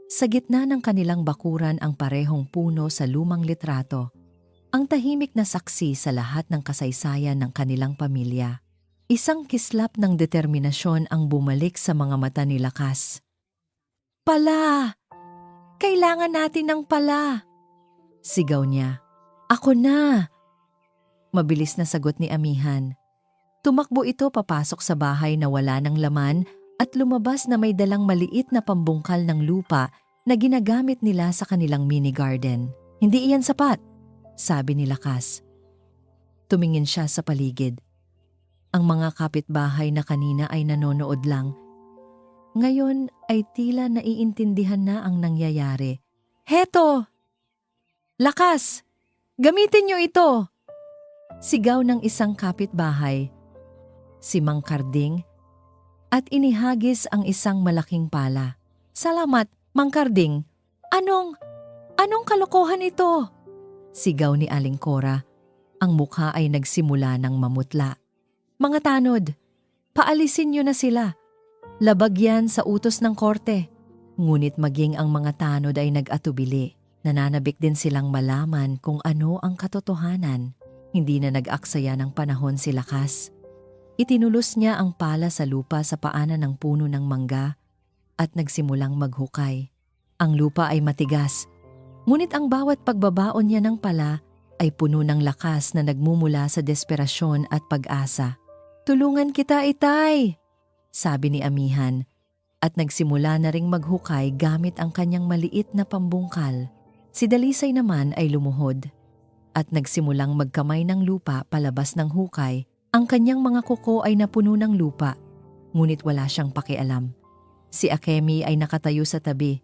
Sa gitna ng kanilang bakuran ang parehong puno sa lumang litrato. Ang tahimik na saksi sa lahat ng kasaysayan ng kanilang pamilya. Isang kislap ng determinasyon ang bumalik sa mga mata ni Lakas. "Pala! Kailangan natin ng pala!" sigaw niya. "Ako na!" Mabilis na sagot ni Amihan. Tumakbo ito papasok sa bahay na wala ng laman at lumabas na may dalang maliit na pambungkal ng lupa na ginagamit nila sa kanilang mini garden. "Hindi iyan sapat," sabi ni Lakas. Tumingin siya sa paligid. Ang mga kapitbahay na kanina ay nanonood lang. Ngayon ay tila naiintindihan na ang nangyayari. "Heto! Lakas! Gamitin niyo ito!" Sigaw ng isang kapitbahay, si Mang Karding, at inihagis ang isang malaking pala. "Salamat, Mang Karding! Anong kalokohan ito?" sigaw ni Aling Cora. Ang mukha ay nagsimula ng mamutla. "Mga tanod, paalisin niyo na sila. Labag yan sa utos ng korte." Ngunit maging ang mga tanod ay nag-atubili. Nananabik din silang malaman kung ano ang katotohanan. Hindi na nag-aksaya ng panahon si Lakas. Itinulos niya ang pala sa lupa sa paanan ng puno ng mangga at nagsimulang maghukay. Ang lupa ay matigas, ngunit ang bawat pagbabaon niya ng pala ay puno ng lakas na nagmumula sa desperasyon at pag-asa. "Tulungan kita, Itay!" sabi ni Amihan, at nagsimula na ring maghukay gamit ang kanyang maliit na pambungkal. Si Dalisay naman ay lumuhod at nagsimulang magkamay ng lupa palabas ng hukay. Ang kanyang mga kuko ay napuno ng lupa, ngunit wala siyang pakialam. Si Akemi ay nakatayo sa tabi.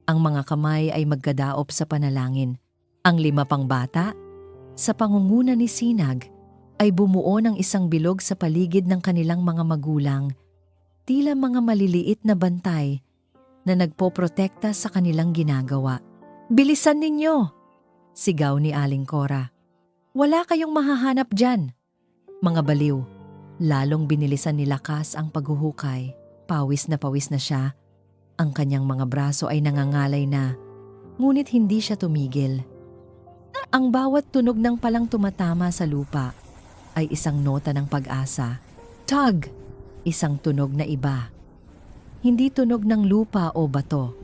Ang mga kamay ay magkadaop sa panalangin. Ang 5 pang bata, sa pangunguna ni Sinag, ay bumuo ng isang bilog sa paligid ng kanilang mga magulang tila mga maliliit na bantay na nagpoprotekta sa kanilang ginagawa. "Bilisan ninyo!" sigaw ni Aling Cora. "Wala kayong mahahanap dyan." Mga baliw, lalong binilisan ni Lakas ang paghuhukay. Pawis na siya. Ang kanyang mga braso ay nangangalay na, ngunit hindi siya tumigil. Ang bawat tunog ng palang tumatama sa lupa ay isang nota ng pag-asa. Tug! Isang tunog na iba. Hindi tunog ng lupa o bato.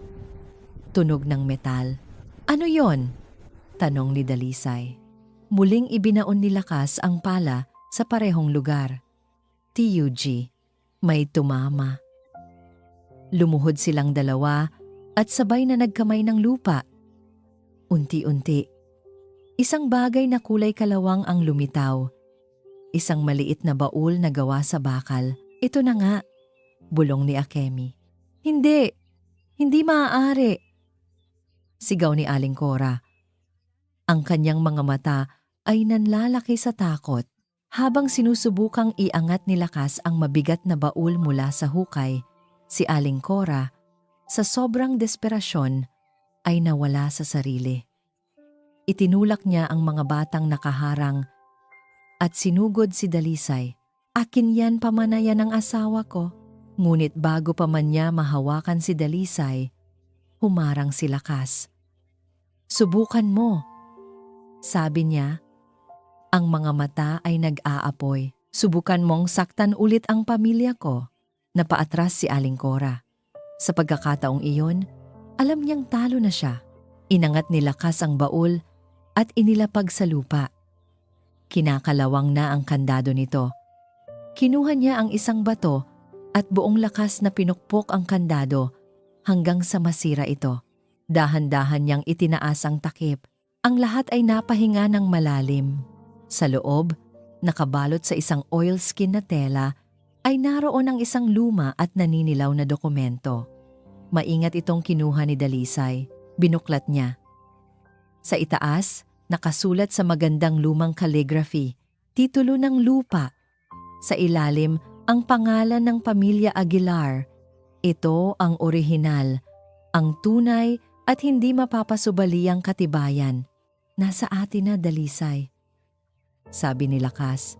Tunog ng metal. "Ano yon?" tanong ni Dalisay. Muling ibinaon ni Lakas ang pala sa parehong lugar. TUG, may tumama. Lumuhod silang dalawa at sabay na nagkamay ng lupa. Unti-unti, isang bagay na kulay kalawang ang lumitaw. Isang maliit na baul na gawa sa bakal. "Ito na nga," bulong ni Akemi. Hindi maaari," sigaw ni Aling Cora. Ang kanyang mga mata ay nanlalaki sa takot habang sinusubukang iangat ni Lakas ang mabigat na baul mula sa hukay. Si Aling Cora, sa sobrang desperasyon, ay nawala sa sarili. Itinulak niya ang mga batang nakaharang at sinugod si Dalisay. "Akin yan, pamanayan ng asawa ko." Ngunit bago pa man niya mahawakan si Dalisay, humarang si Lakas. "Subukan mo," sabi niya. Ang mga mata ay nag-aapoy. "Subukan mong saktan ulit ang pamilya ko." Napaatras si Aling Cora. Sa pagkakataong iyon, alam niyang talo na siya. Inangat ni Lakas ang baul at inilapag sa lupa. Kinakalawang na ang kandado nito. Kinuha niya ang isang bato at buong lakas na pinukpok ang kandado hanggang sa masira ito. Dahan-dahan niyang itinaas ang takip. Ang lahat ay napahinga ng malalim. Sa loob, nakabalot sa isang oilskin na tela, ay naroon ang isang luma at naninilaw na dokumento. Maingat itong kinuha ni Dalisay. Binuklat niya. Sa itaas, nakasulat sa magandang lumang calligraphy, titulo ng lupa. Sa ilalim, ang pangalan ng pamilya Aguilar. Ito ang orihinal, ang tunay at hindi mapapasubaliang katibayan. "Nasa atin na, Dalisay," sabi ni Lakas.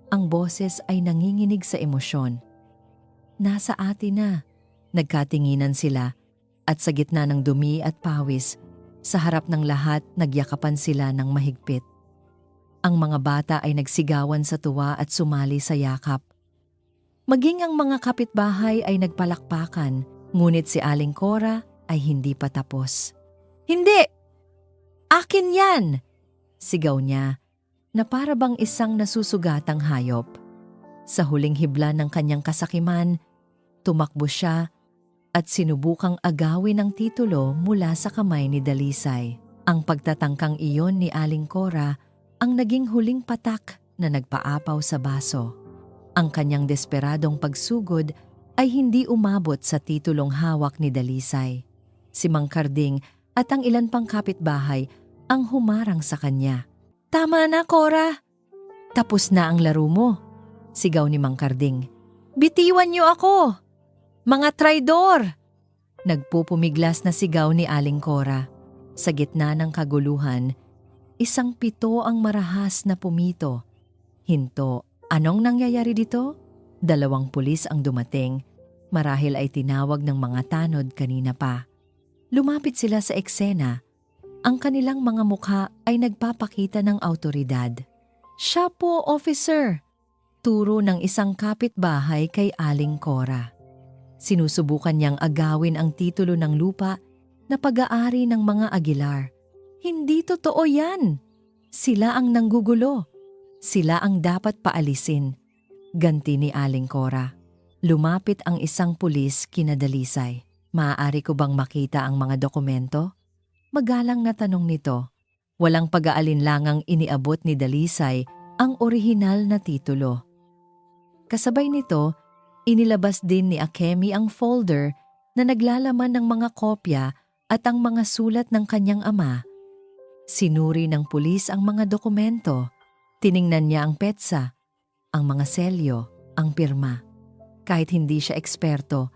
Ang boses ay nanginginig sa emosyon. "Nasa atin na." Nagkatinginan sila at sa gitna ng dumi at pawis, sa harap ng lahat nagyakapan sila ng mahigpit. Ang mga bata ay nagsigawan sa tuwa at sumali sa yakap. Maging ang mga kapitbahay ay nagpalakpakan, ngunit si Aling Cora ay hindi pa tapos. "Hindi! Akin yan!" sigaw niya, na para bang isang nasusugatang hayop. Sa huling hibla ng kanyang kasakiman, tumakbo siya at sinubukang agawin ang titulo mula sa kamay ni Dalisay. Ang pagtatangkang iyon ni Aling Cora ang naging huling patak na nagpaapaw sa baso. Ang kanyang desperadong pagsugod ay hindi umabot sa titulong hawak ni Dalisay. Si Mang Karding at ang ilan pang kapitbahay ang humarang sa kanya. "Tama na, Cora! Tapos na ang laro mo," sigaw ni Mang Karding. "Bitiwan niyo ako! Mga traidor!" Nagpupumiglas na sigaw ni Aling Cora. Sa gitna ng kaguluhan, isang pito ang marahas na pumito. Hinto, anong nangyayari dito? 2 pulis ang dumating. Marahil ay tinawag ng mga tanod kanina pa. Lumapit sila sa eksena. Ang kanilang mga mukha ay nagpapakita ng awtoridad. "Siya po, officer," turo ng isang kapitbahay kay Aling Cora. Sinusubukan niyang agawin ang titulo ng lupa na pag-aari ng mga Aguilar. "Hindi totoo yan! Sila ang nanggugulo. Sila ang dapat paalisin," ganti ni Aling Cora. Lumapit ang isang pulis kina Dalisay. "Maaari ko bang makita ang mga dokumento?" Magalang na tanong nito. Walang pag-aalinlangang iniabot ni Dalisay ang orihinal na titulo. Kasabay nito, inilabas din ni Akemi ang folder na naglalaman ng mga kopya at ang mga sulat ng kanyang ama. Sinuri ng pulis ang mga dokumento. Tiningnan niya ang petsa, ang mga selyo, ang pirma. Kahit hindi siya eksperto,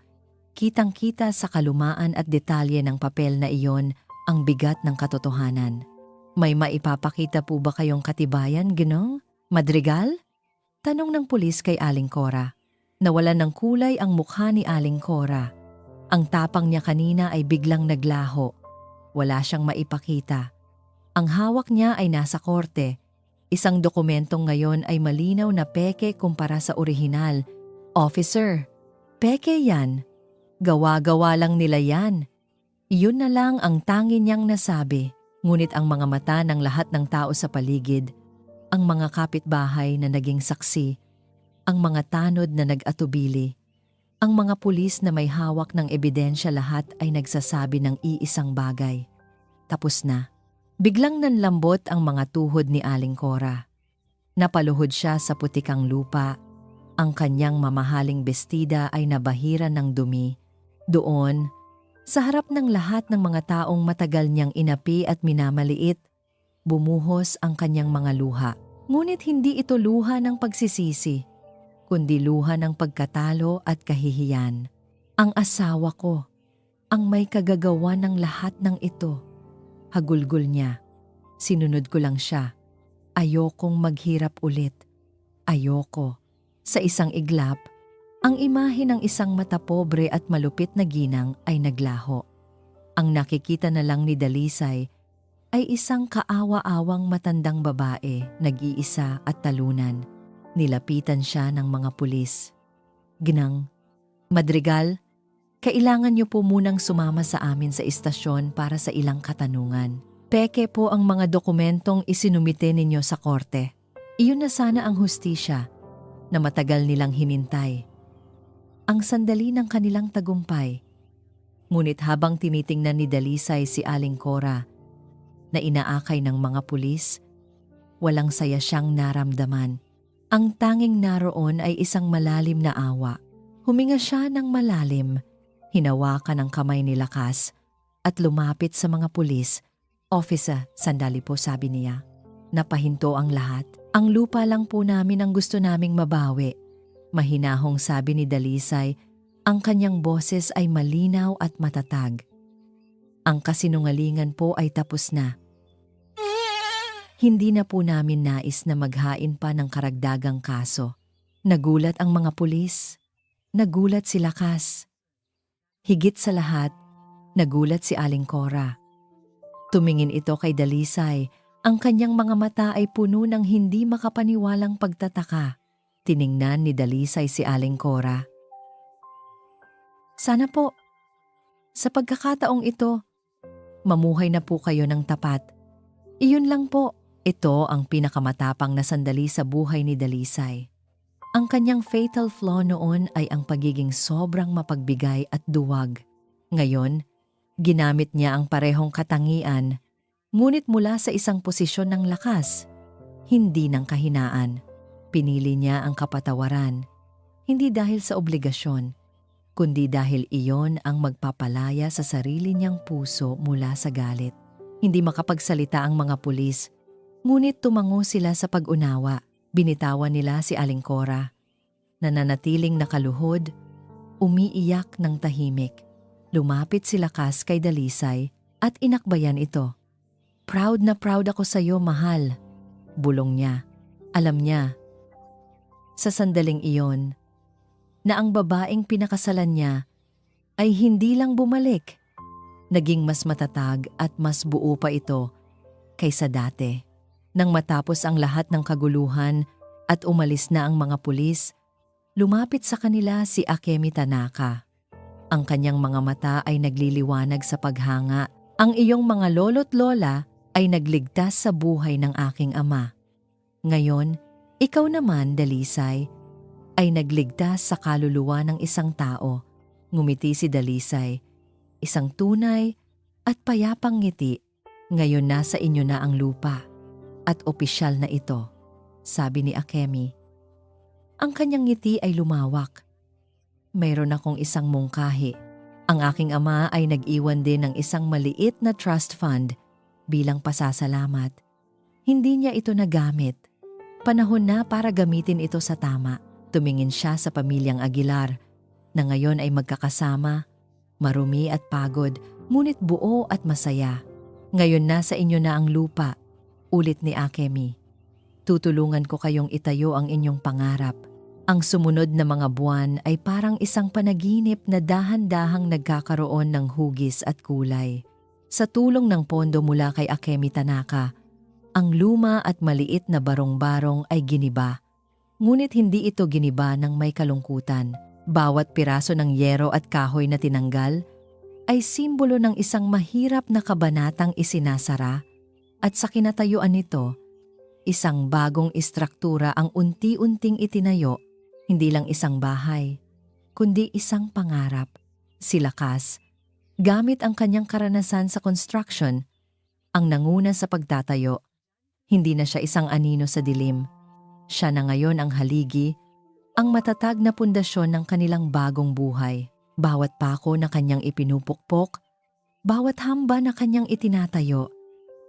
kitang-kita sa kalumaan at detalye ng papel na iyon ang bigat ng katotohanan. May maipapakita po ba kayong katibayan, Ginong Madrigal? Tanong ng pulis kay Aling Cora. Nawalan ng kulay ang mukha ni Aling Cora. Ang tapang niya kanina ay biglang naglaho. Wala siyang maipakita. Ang hawak niya ay nasa korte. Isang dokumentong ngayon ay malinaw na peke kumpara sa orihinal. Officer, peke yan. Gawa-gawa lang nila yan. Iyon na lang ang tangi niyang nasabi. Ngunit ang mga mata ng lahat ng tao sa paligid, ang mga kapitbahay na naging saksi, ang mga tanod na nag-atubili, ang mga pulis na may hawak ng ebidensya, lahat ay nagsasabi ng iisang bagay. Tapos na. Biglang nanlambot ang mga tuhod ni Aling Cora. Napaluhod siya sa putikang lupa. Ang kanyang mamahaling bestida ay nabahiran ng dumi. Doon, sa harap ng lahat ng mga taong matagal niyang inapi at minamaliit, bumuhos ang kanyang mga luha. Ngunit hindi ito luha ng pagsisisi, kundi luha ng pagkatalo at kahihiyan. Ang asawa ko, ang may kagagawa ng lahat ng ito. Hagulgol niya. Sinunod ko lang siya. Ayokong maghirap ulit. Ayoko. Sa isang iglap, ang imahe ng isang matapobre at malupit na ginang ay naglaho. Ang nakikita na lang ni Dalisay ay isang kaawa-awang matandang babae, nag-iisa at talunan. Nilapitan siya ng mga pulis. Ginang Madrigal, kailangan niyo po munang sumama sa amin sa istasyon para sa ilang katanungan. Peke po ang mga dokumentong isinumite ninyo sa korte. Iyon na sana ang hustisya na matagal nilang hinintay. Ang sandali ng kanilang tagumpay. Ngunit habang tinitingnan ni Dalisay si Aling Cora na inaakay ng mga pulis, walang saya siyang naramdaman. Ang tanging naroon ay isang malalim na awa. Huminga siya ng malalim, hinawakan ang kamay ni Lakas at lumapit sa mga pulis. Officer, sandali po, sabi niya. Napahinto ang lahat. Ang lupa lang po namin ang gusto naming mabawi. Mahinahong sabi ni Dalisay, ang kanyang boses ay malinaw at matatag. Ang kasinungalingan po ay tapos na. Hindi na po namin nais na maghain pa ng karagdagang kaso. Nagulat ang mga pulis. Nagulat si Lakas. Higit sa lahat, nagulat si Aling Cora. Tumingin ito kay Dalisay. Ang kanyang mga mata ay puno ng hindi makapaniwalang pagtataka. Tiningnan ni Dalisay si Aling Cora. Sana po, sa pagkakataong ito, mamuhay na po kayo ng tapat. Iyon lang po. Ito ang pinakamatapang na sandali sa buhay ni Dalisay. Ang kanyang fatal flaw noon ay ang pagiging sobrang mapagbigay at duwag. Ngayon, ginamit niya ang parehong katangian, ngunit mula sa isang posisyon ng lakas, hindi ng kahinaan. Pinili niya ang kapatawaran, hindi dahil sa obligasyon, kundi dahil iyon ang magpapalaya sa sarili niyang puso mula sa galit. Hindi makapagsalita ang mga pulis, ngunit tumango sila sa pag-unawa. Binitawan nila si Aling Cora. Nananatiling nakaluhod, umiiyak ng tahimik. Lumapit si Lakas kay Dalisay at inakbayan ito. Proud na proud ako sa iyo, mahal. Bulong niya. Alam niya, sa sandaling iyon, na ang babaeng pinakasalan niya ay hindi lang bumalik. Naging mas matatag at mas buo pa ito kaysa dati. Nang matapos ang lahat ng kaguluhan at umalis na ang mga pulis, lumapit sa kanila si Akemi Tanaka. Ang kanyang mga mata ay nagliliwanag sa paghanga. Ang iyong mga lolo't lola ay nagligtas sa buhay ng aking ama. Ngayon, ikaw naman, Dalisay, ay nagligtas sa kaluluwa ng isang tao. Ngumiti si Dalisay. Isang tunay at payapang ngiti. Ngayon nasa inyo na ang lupa. At opisyal na ito, sabi ni Akemi. Ang kanyang ngiti ay lumawak. Mayroon akong isang mungkahi. Ang aking ama ay nag-iwan din ng isang maliit na trust fund bilang pasasalamat. Hindi niya ito nagamit. Panahon na para gamitin ito sa tama. Tumingin siya sa pamilyang Aguilar na ngayon ay magkakasama, marumi at pagod, ngunit buo at masaya. Ngayon nasa inyo na ang lupa, ulit ni Akemi. Tutulungan ko kayong itayo ang inyong pangarap. Ang sumunod na mga buwan ay parang isang panaginip na dahan-dahang nagkakaroon ng hugis at kulay. Sa tulong ng pondo mula kay Akemi Tanaka, ang luma at maliit na barong-barong ay giniba. Ngunit hindi ito giniba ng may kalungkutan. Bawat piraso ng yero at kahoy na tinanggal ay simbolo ng isang mahirap na kabanatang isinasara, at sa kinatayuan nito, isang bagong istruktura ang unti-unting itinayo, hindi lang isang bahay, kundi isang pangarap. Si Lakas, gamit ang kanyang karanasan sa construction, ang nanguna sa pagtatayo. Hindi na siya isang anino sa dilim. Siya na ngayon ang haligi, ang matatag na pundasyon ng kanilang bagong buhay. Bawat pako na kanyang ipinupukpok, bawat hamba na kanyang itinatayo,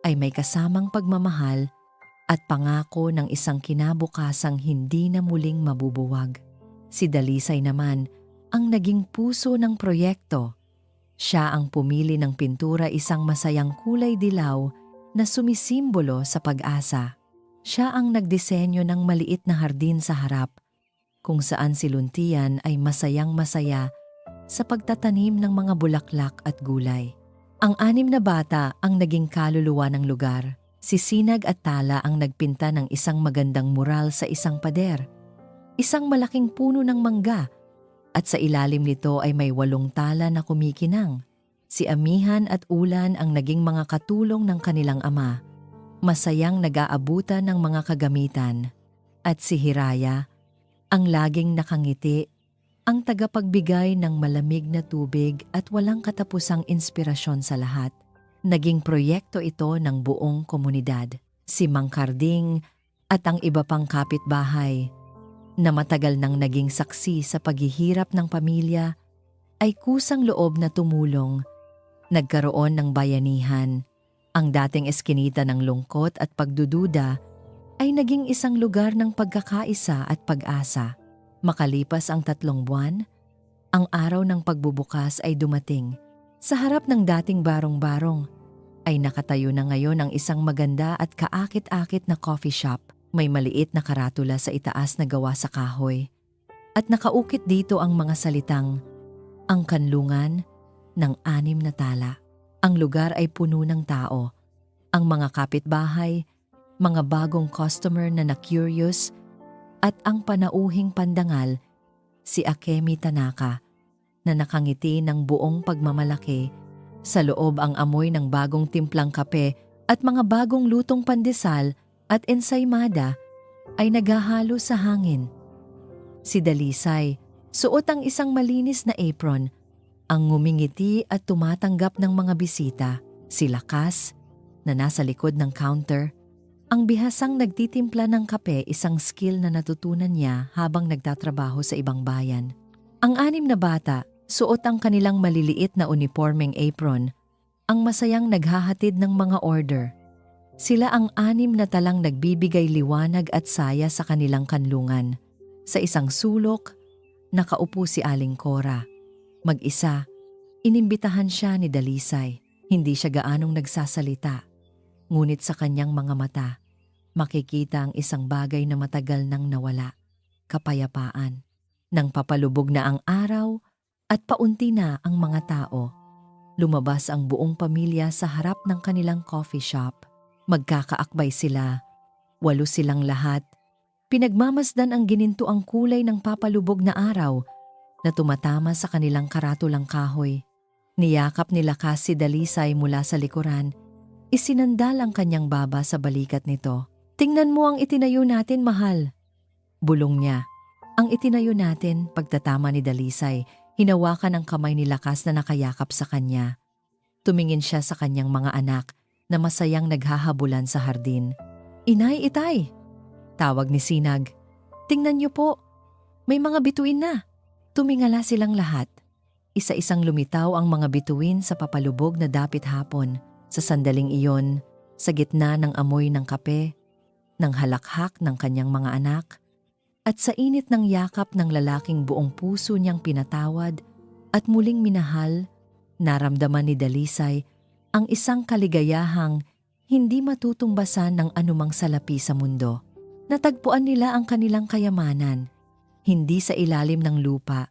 ay may kasamang pagmamahal at pangako ng isang kinabukasang hindi na muling mabubuwag. Si Dalisay naman ang naging puso ng proyekto. Siya ang pumili ng pintura, isang masayang kulay dilaw na sumisimbolo sa pag-asa. Siya ang nagdisenyo ng maliit na hardin sa harap, kung saan si Luntian ay masayang-masaya sa pagtatanim ng mga bulaklak at gulay. Ang 6 na bata ang naging kaluluwa ng lugar. Si Sinag at Tala ang nagpinta ng isang magandang mural sa isang pader. Isang malaking puno ng mangga, at sa ilalim nito ay may 8 tala na kumikinang. Si Amihan at Ulan ang naging mga katulong ng kanilang ama, masayang nag-aabutan ng mga kagamitan. At si Hiraya, ang laging nakangiti, ang tagapagbigay ng malamig na tubig at walang katapusang inspirasyon sa lahat. Naging proyekto ito ng buong komunidad. Si Mang Karding at ang iba pang kapitbahay na matagal nang naging saksi sa paghihirap ng pamilya ay kusang loob na tumulong. Nagkaroon ng bayanihan. Ang dating eskinita ng lungkot at pagdududa ay naging isang lugar ng pagkakaisa at pag-asa. Makalipas ang 3 buwan, ang araw ng pagbubukas ay dumating. Sa harap ng dating barong-barong ay nakatayo na ngayon ang isang maganda at kaakit-akit na coffee shop. May maliit na karatula sa itaas na gawa sa kahoy. At nakaukit dito ang mga salitang, "Ang kanlungan ng 6 na tala." Ang lugar ay puno ng tao. Ang mga kapitbahay, mga bagong customer na na-curious, at ang panauhing pandangal, si Akemi Tanaka, na nakangiti ng buong pagmamalaki. Sa loob ang amoy ng bagong timplang kape at mga bagong lutong pandesal at ensaymada ay naghahalo sa hangin. Si Dalisay, suot ang isang malinis na apron, ang ngumingiti at tumatanggap ng mga bisita. Si Lakas, na nasa likod ng counter, ang bihasang nagtitimpla ng kape, isang skill na natutunan niya habang nagtatrabaho sa ibang bayan. Ang 6 na bata, suot ang kanilang maliliit na uniformeng apron, ang masayang naghahatid ng mga order. Sila ang 6 na talang nagbibigay liwanag at saya sa kanilang kanlungan. Sa isang sulok, nakaupo si Aling Cora. Mag-isa, inimbitahan siya ni Dalisay. Hindi siya gaanong nagsasalita. Ngunit sa kanyang mga mata, makikita ang isang bagay na matagal nang nawala. Kapayapaan. Nang papalubog na ang araw at paunti na ang mga tao, lumabas ang buong pamilya sa harap ng kanilang coffee shop. Magkakaakbay sila. 8 silang lahat. Pinagmamasdan ang ginintuang kulay ng papalubog na araw na tumatama sa kanilang karatulang kahoy. Niyakap ni Lakas si Dalisay mula sa likuran. Isinandal ang kanyang baba sa balikat nito. "Tingnan mo ang itinayo natin, mahal." Bulong niya. Ang itinayo natin, pagtatama ni Dalisay, hinawakan ang kamay ni Lakas na nakayakap sa kanya. Tumingin siya sa kanyang mga anak na masayang naghahabulan sa hardin. "Inay, itay!" Tawag ni Sinag. "Tingnan niyo po, may mga bituin na." Tumingala silang lahat. Isa-isang lumitaw ang mga bituin sa papalubog na dapit hapon. Sa sandaling iyon, sa gitna ng amoy ng kape, ng halakhak ng kanyang mga anak, At sa init ng yakap ng lalaking buong puso niyang pinatawad at muling minahal, naramdaman ni Dalisay ang isang kaligayahang hindi matutumbasan ng anumang salapi sa mundo. Natagpuan nila ang kanilang kayamanan, hindi sa ilalim ng lupa,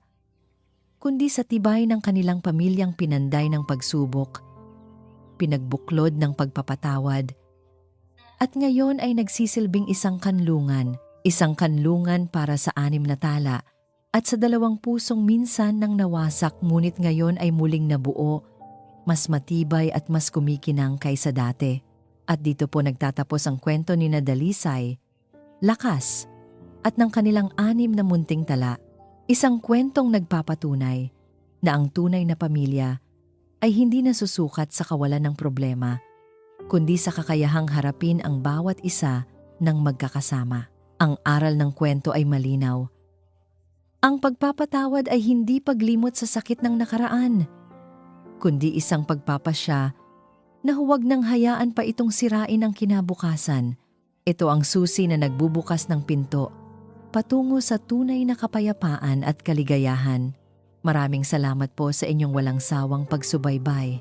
kundi sa tibay ng kanilang pamilyang pinanday ng pagsubok, pinagbuklod ng pagpapatawad, at ngayon ay nagsisilbing isang kanlungan para sa 6 na tala at sa 2 pusong minsan nang nawasak ngunit ngayon ay muling nabuo, mas matibay at mas kumikinang kaysa dati. At dito po nagtatapos ang kwento ni Dalisay, Lakas, at ng kanilang 6 na munting tala. Isang kwentong nagpapatunay na ang tunay na pamilya ay hindi nasusukat sa kawalan ng problema, kundi sa kakayahang harapin ang bawat isa ng magkakasama. Ang aral ng kwento ay malinaw. Ang pagpapatawad ay hindi paglimot sa sakit ng nakaraan, kundi isang pagpapasya na huwag nang hayaan pa itong sirain ang kinabukasan. Ito ang susi na nagbubukas ng pinto patungo sa tunay na kapayapaan at kaligayahan. Maraming salamat po sa inyong walang sawang pagsubaybay.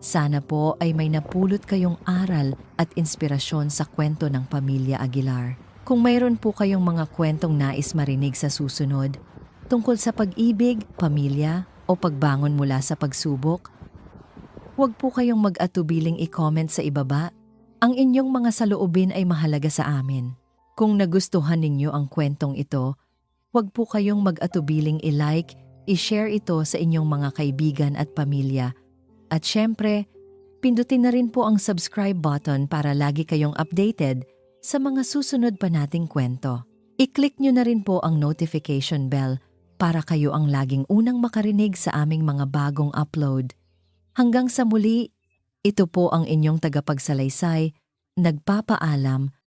Sana po ay may napulot kayong aral at inspirasyon sa kwento ng Pamilya Aguilar. Kung mayroon po kayong mga kwentong nais marinig sa susunod, tungkol sa pag-ibig, pamilya, o pagbangon mula sa pagsubok, huwag po kayong mag-atubiling i-comment sa ibaba. Ang inyong mga saloobin ay mahalaga sa amin. Kung nagustuhan ninyo ang kwentong ito, huwag po kayong mag-atubiling i-like, i-share ito sa inyong mga kaibigan at pamilya. At syempre, pindutin na rin po ang subscribe button para lagi kayong updated sa mga susunod pa nating kwento. I-click nyo na rin po ang notification bell para kayo ang laging unang makarinig sa aming mga bagong upload. Hanggang sa muli, ito po ang inyong tagapagsalaysay, nagpapaalam